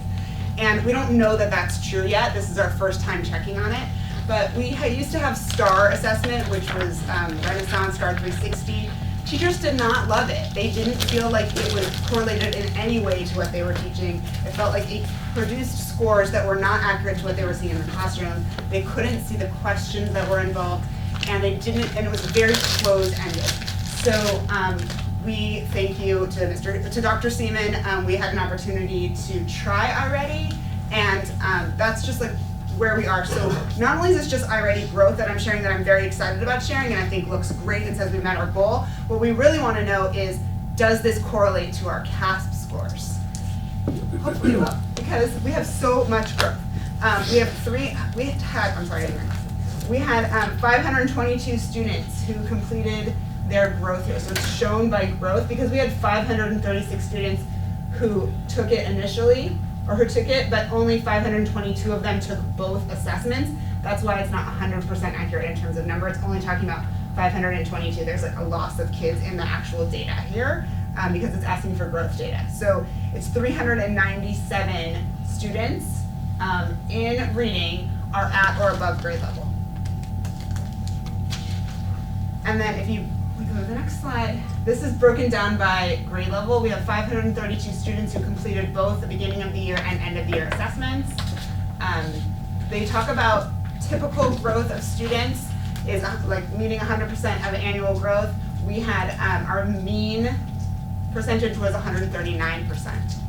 J: And we don't know that that's true yet. This is our first time checking on it. But we used to have STAR assessment, which was Renaissance, STAR 360. Teachers did not love it. They didn't feel like it was correlated in any way to what they were teaching. It felt like it produced scores that were not accurate to what they were seeing in the classroom. They couldn't see the questions that were involved, and it was very closed-ended. So we thank you to Dr. Seaman. We had an opportunity to try iReady, and that's just like where we are. So not only is this just iReady growth that I'm sharing, that I'm very excited about sharing and I think looks great and says we met our goal, what we really want to know is, does this correlate to our CASP scores? Hopefully it will, because we have so much growth. We had 522 students who completed their growth here. So it's shown by growth because we had 536 students who took it initially, or who took it, but only 522 of them took both assessments. That's why it's not 100% accurate in terms of number. It's only talking about 522. There's like a loss of kids in the actual data here because it's asking for growth data. So it's 397 students in reading are at or above grade level. And then if you go to the next slide, this is broken down by grade level. We have 532 students who completed both the beginning of the year and end of the year assessments. They talk about typical growth of students is like meeting 100% of annual growth. We had our mean percentage was 139%.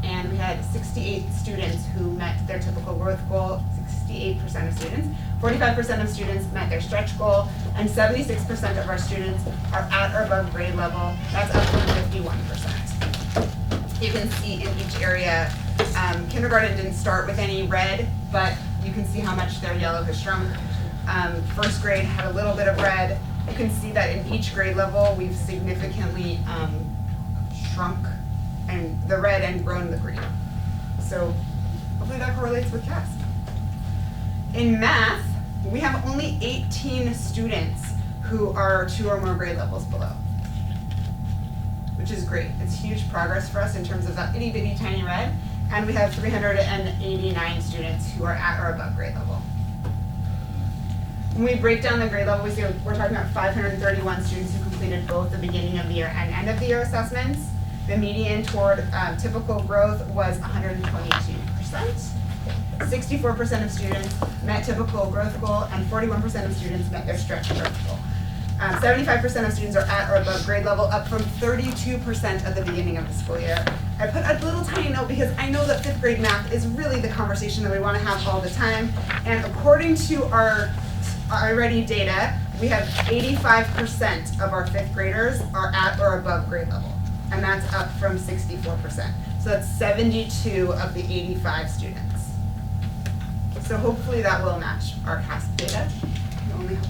J: And we had 68 students who met their typical growth goal, 68% of students. 45% of students met their stretch goal, and 76% of our students are at or above grade level. That's up from 51%. You can see in each area, kindergarten didn't start with any red, but you can see how much their yellow has shrunk. First grade had a little bit of red. You can see that in each grade level, we've significantly shrunk and the red and grown the green. So hopefully that correlates with CASP. In math, we have only 18 students who are 2 or more grade levels below, which is great. It's huge progress for us in terms of that itty bitty tiny red. And we have 389 students who are at or above grade level. When we break down the grade level, we see we're talking about 531 students who completed both the beginning of the year and end of the year assessments. The median toward typical growth was 122%. 64% of students met typical growth goal, and 41% of students met their stretch growth goal. 75% of students are at or above grade level, up from 32% at the beginning of the school year. I put a little tiny note because I know that 5th grade math is really the conversation that we want to have all the time. And according to our iReady data, we have 85% of our 5th graders are at or above grade level, and that's up from 64%. So that's 72 of the 85 students. So hopefully that will match our CASP data. Can only hope.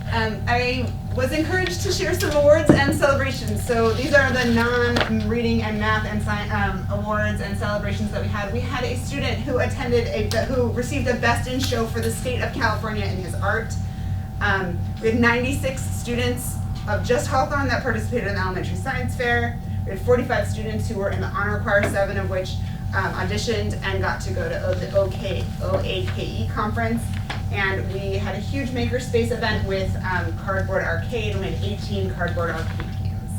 J: I was encouraged to share some awards and celebrations. So these are the non-reading and math and science awards and celebrations that we had. We had a student who who received a Best in Show for the state of California in his art. We had 96 students of just Hawthorne that participated in the elementary science fair. We had 45 students who were in the honor choir, 7 of which auditioned and got to go to the OAKE conference. And we had a huge makerspace event with cardboard arcade, and we had 18 cardboard arcade games.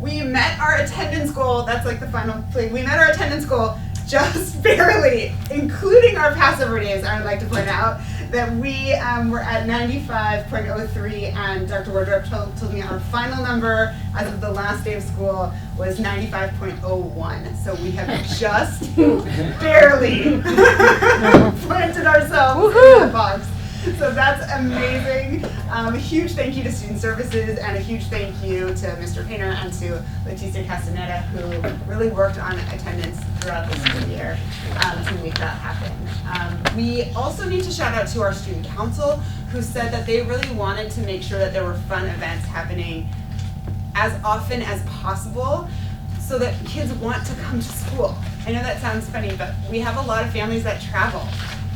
J: We met our attendance goal, that's like the final thing. We met our attendance goal just barely, including our Passover days, I would like to point out, that we were at 95.03, and Dr. Wardrop told me our final number as of the last day of school was 95.01. So we have just barely planted ourselves in that box. So that's amazing. A huge thank you to Student Services, and a huge thank you to Mr. Painter and to Leticia Castaneda, who really worked on attendance throughout the school year to make that happen. We also need to shout out to our student council, who said that they really wanted to make sure that there were fun events happening as often as possible so that kids want to come to school. I know that sounds funny, but we have a lot of families that travel,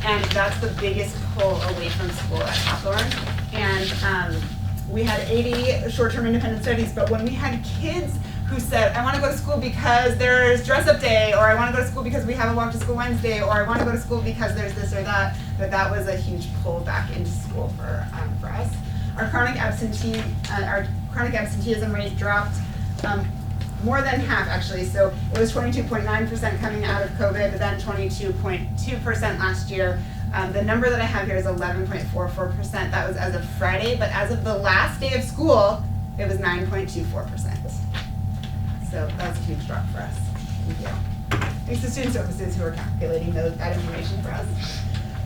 J: and that's the biggest pull away from school at Hawthorne. And we had 80 short-term independent studies, but when we had kids who said, I want to go to school because there's dress-up day, or I want to go to school because we have a walk to school Wednesday, or I want to go to school because there's this or that, that was a huge pull back into school for us. Our chronic absenteeism rate dropped more than half, actually. So it was 22.9% coming out of COVID, but then 22.2% last year. The number that I have here is 11.44%. That was as of Friday, but as of the last day of school, it was 9.24%. So that was a huge drop for us. Thank you. Thanks to Student Services who are calculating that information for us.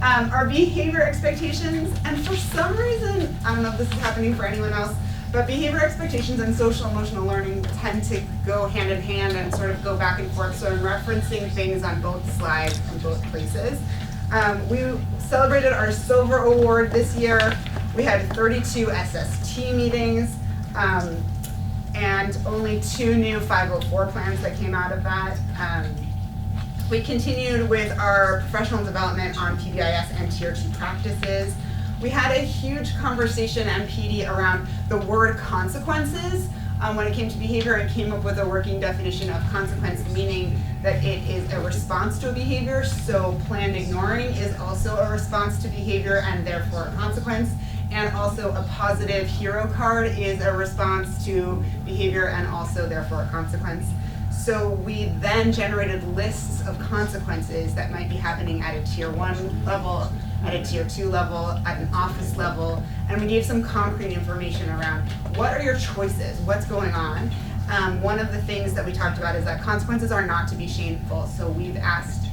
J: Our behavior expectations, and for some reason, I don't know if this is happening for anyone else, but behavior expectations and social emotional learning tend to go hand in hand and sort of go back and forth. So I'm referencing things on both slides and both places. We celebrated our silver award this year. We had 32 SST meetings, and only 2 new 504 plans that came out of that. We continued with our professional development on PBIS and Tier 2 practices. We had a huge conversation at PD around the word consequences. When it came to behavior, I came up with a working definition of consequence, meaning that it is a response to a behavior. So planned ignoring is also a response to behavior and therefore a consequence. And also a positive hero card is a response to behavior and also therefore a consequence. So we then generated lists of consequences that might be happening at a Tier 1 level, at a Tier 2 level, at an office level, and we gave some concrete information around what are your choices, what's going on. One of the things that we talked about is that consequences are not to be shameful, so we've asked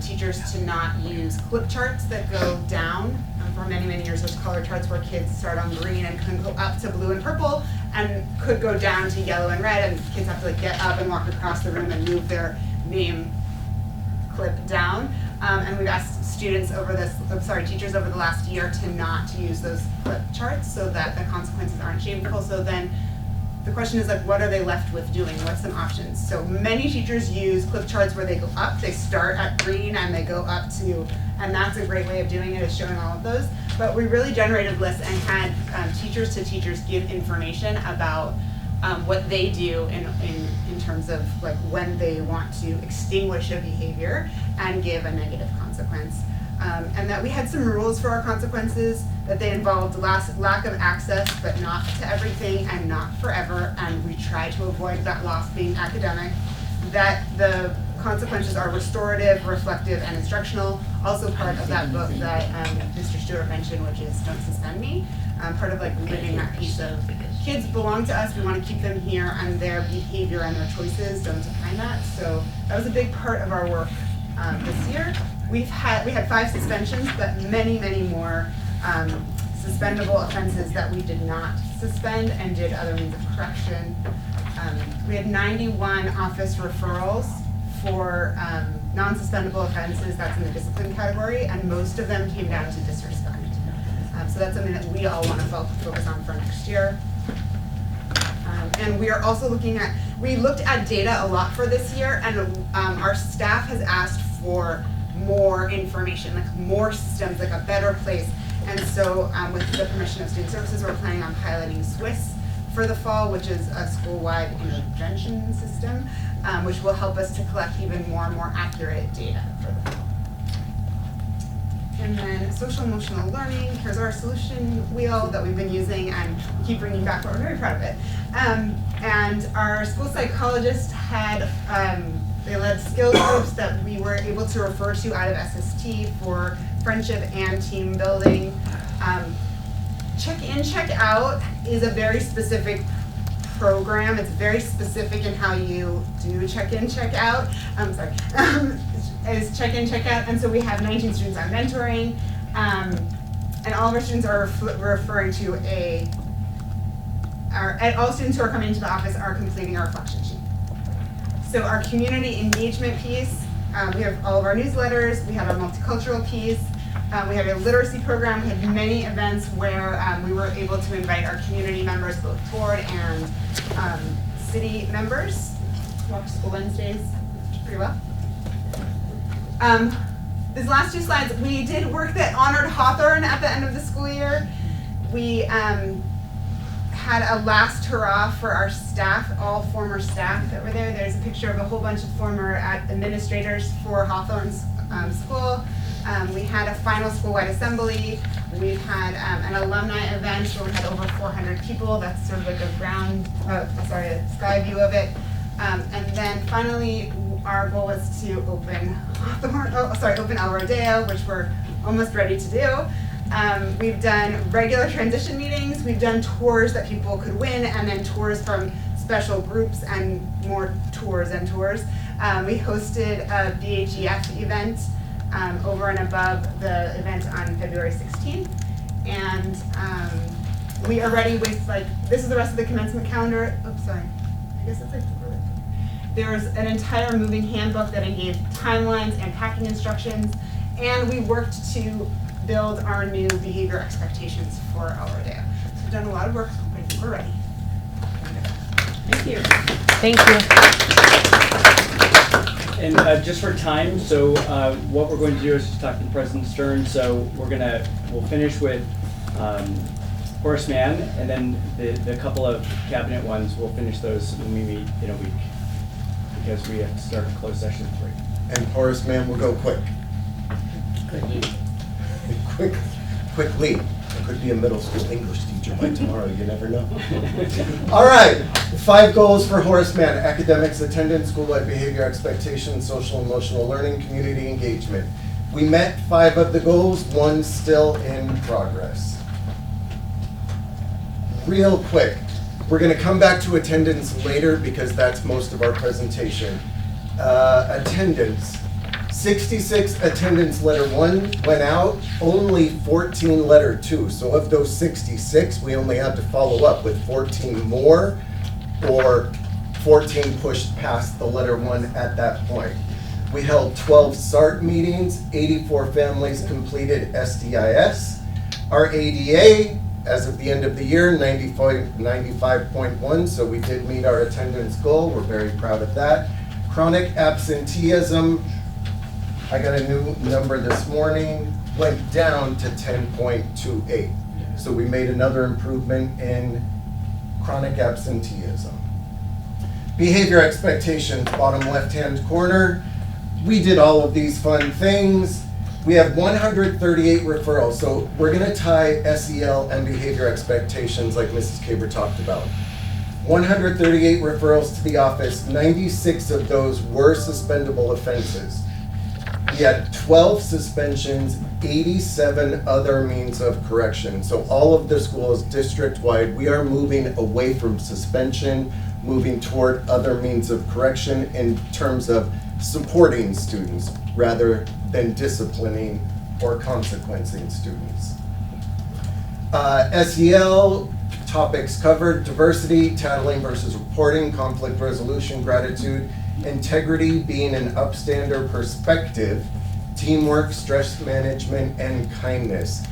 J: teachers to not use clip charts that go down. For many, many years, there's color charts where kids start on green and can go up to blue and purple, and could go down to yellow and red, and kids have to like get up and walk across the room and move their name clip down. And we've asked teachers over the last year to not use those clip charts so that the consequences aren't shameful. So then the question is like, what are they left with doing? What's some options? So many teachers use clip charts where they go up, they start at green and they go up to, and that's a great way of doing it, is showing all of those. But we really generated lists and had teachers to teachers give information about what they do in terms of like when they want to extinguish a behavior and give a negative consequence. And that we had some rules for our consequences, that they involved lack of access, but not to everything and not forever, and we try to avoid that loss being academic. That the consequences are restorative, reflective, and instructional. Also part of that book that Mr. Stewart mentioned, which is Don't Suspend Me. Part of like living that piece of kids belong to us, we want to keep them here, and their behavior and their choices don't define that. So that was a big part of our work this year. we had 5 suspensions, but many more suspendable offenses that we did not suspend and did other means of correction. We had 91 office referrals for non-suspendable offenses, that's in the discipline category, and most of them came down to disrespect. So that's something that we all want to focus on for next year. And we are also we looked at data a lot for this year, and our staff has asked for more information, like more systems, like a better place. And so with the permission of Student Services, we're planning on piloting Swiss for the fall, which is a school-wide intervention system, which will help us to collect even more and more accurate data for the fall. And then social emotional learning, here's our solution wheel that we've been using and keep bringing back, but we're very proud of it. And our school psychologist had, they led skills groups that we were able to refer to out of SST for friendship and team building. Check in, check out is a very specific program. It's very specific in how you do check in, check out. Is check in, check out. And so we have 19 students on mentoring. And all of our students are referring to all students who are coming into the office are completing our reflection sheet. So our community engagement piece, we have all of our newsletters, we have our multicultural piece, we have a literacy program, we had many events where we were able to invite our community members, both board and city members, to watch School Wednesdays pretty well. These last 2 slides, we did work that honored Hawthorne at the end of the school year. We had a last hurrah for our staff, all former staff that were there. There's a picture of a whole bunch of former administrators for Hawthorne's school. We had a final school-wide assembly. We had an alumni event where we had over 400 people. That's sort of like a sky view of it. And then finally, our goal was to open El Rodeo, which we're almost ready to do. We've done regular transition meetings. We've done tours that people could win, and then tours from special groups and more tours and tours. We hosted a BHEF event over and above the event on February 16th. And we are ready with, this is the rest of the commencement calendar. Oops, sorry. I guess it's there's an entire moving handbook that gave timelines and packing instructions. And we worked to build our new behavior expectations for El Rodeo. So we've done a lot of work, but I think we're ready.
I: Thank you.
C: Thank you.
A: And just for time, so what we're going to do is just talk to President Stern. So we'll finish with Horseman, and then the couple of cabinet ones, we'll finish those when we meet in a week, because we have to start a closed session at 3.
K: And Horace Mann will go quick. Quickly. I could be a middle school English teacher by tomorrow, you never know. All right, 5 goals for Horace Mann: academics, attendance, school-wide behavior expectations, social emotional learning, community engagement. We met 5 of the goals, 1 still in progress. Real quick, we're going to come back to attendance later because that's most of our presentation. Attendance. 66 attendance letter 1 went out, only 14 letter 2. So of those 66, we only had to follow up with 14 more, or 14 pushed past the letter 1 at that point. We held 12 SART meetings, 84 families completed SDIS. Our ADA, as of the end of the year, 95.1, so we did meet our attendance goal. We're very proud of that. Chronic absenteeism, I got a new number this morning, went down to 10.28. So we made another improvement in chronic absenteeism. Behavior expectations, bottom left-hand corner. We did all of these fun things. We have 138 referrals, so we're gonna tie SEL and behavior expectations like Mrs. Caber talked about. 138 referrals to the office, 96 of those were suspendable offenses. We had 12 suspensions, 87 other means of correction. So all of the schools district-wide, we are moving away from suspension, moving toward other means of correction in terms of supporting students rather than disciplining or consequencing students. SEL topics covered: diversity, tattling versus reporting, conflict resolution, gratitude, integrity, being an upstander, perspective, teamwork, stress management, and kindness.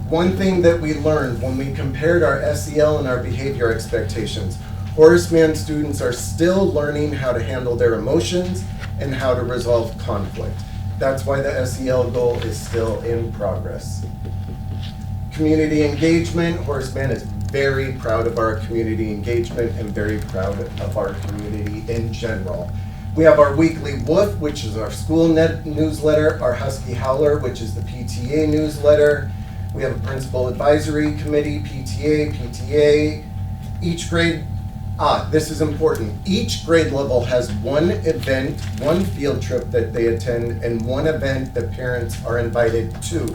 K: One thing that we learned when we compared our SEL and our behavior expectations, Horace Mann students are still learning how to handle their emotions and how to resolve conflict. That's why the SEL goal is still in progress. Community engagement, Horace Mann is very proud of our community engagement and very proud of our community in general. We have our weekly Woof, which is our school newsletter, our Husky Howler, which is the PTA newsletter. We have a principal advisory committee, PTA. Each grade, this is important. Each grade level has one event, one field trip that they attend, and one event that parents are invited to,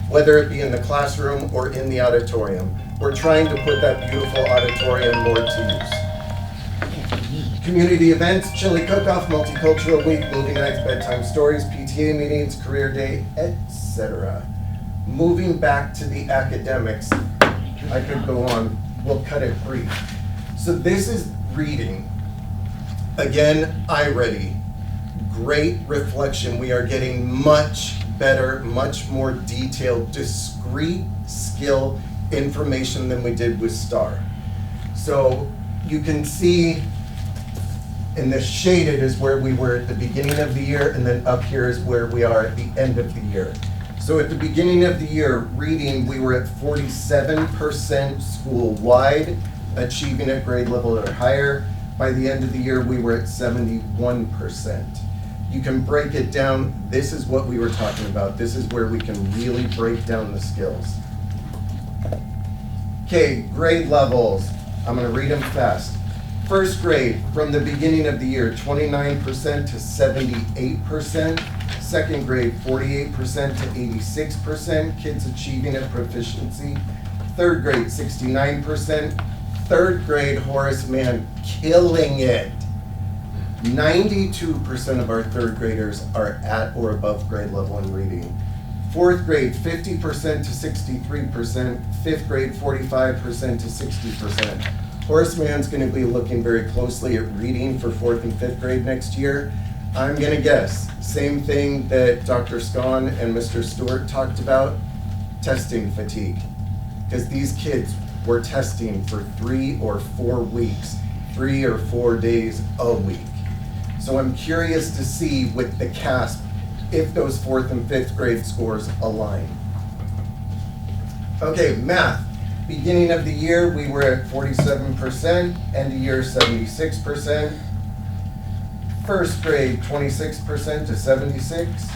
K: whether it be in the classroom or in the auditorium. We're trying to put that beautiful auditorium more to use. Community events, chili cook-off, multicultural week, movie nights, bedtime stories, PTA meetings, career day, etc. Moving back to the academics, I could go on, we'll cut it brief. So this is reading. Again, iReady. Great reflection. We are getting much better, much more detailed, discrete skill information than we did with STAR. So you can see in the shaded is where we were at the beginning of the year, and then up here is where we are at the end of the year. So at the beginning of the year, reading, we were at 47% school-wide, achieving at grade level or higher. By the end of the year, we were at 71%. You can break it down. This is what we were talking about. This is where we can really break down the skills. Okay, grade levels. I'm gonna read them fast. First grade, from the beginning of the year, 29% to 78%. Second grade, 48% to 86%, kids achieving at proficiency. Third grade, 69%. Third grade, Horace Mann, killing it. 92% of our third graders are at or above grade level in reading. Fourth grade, 50% to 63%. Fifth grade, 45% to 60%. Horace Mann's going to be looking very closely at reading for fourth and fifth grade next year. I'm going to guess, same thing that Dr. Scahn and Mr. Stewart talked about, testing fatigue. Because these kids were testing for 3 or 4 weeks, 3 or 4 days a week. So I'm curious to see with the CASP if those fourth and fifth grade scores align. Okay, math. Beginning of the year, we were at 47%, end of year 76%. First grade, 26% to 76.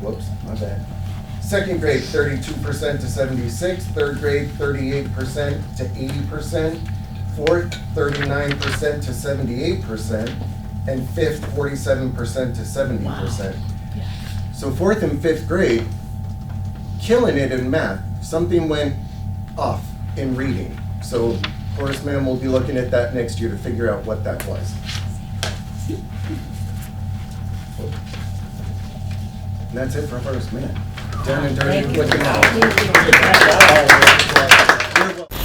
K: Whoops, my bad. Second grade, 32% to 76. Third grade, 38% to 80%. Fourth, 39% to 78%. And fifth, 47% to 70%. Wow. So fourth and fifth grade, killing it in math. Something went off in reading. So Horace Mann will be looking at that next year to figure out what that was. And that's it for Horace Mann. Done and dirty.
E: Thank you.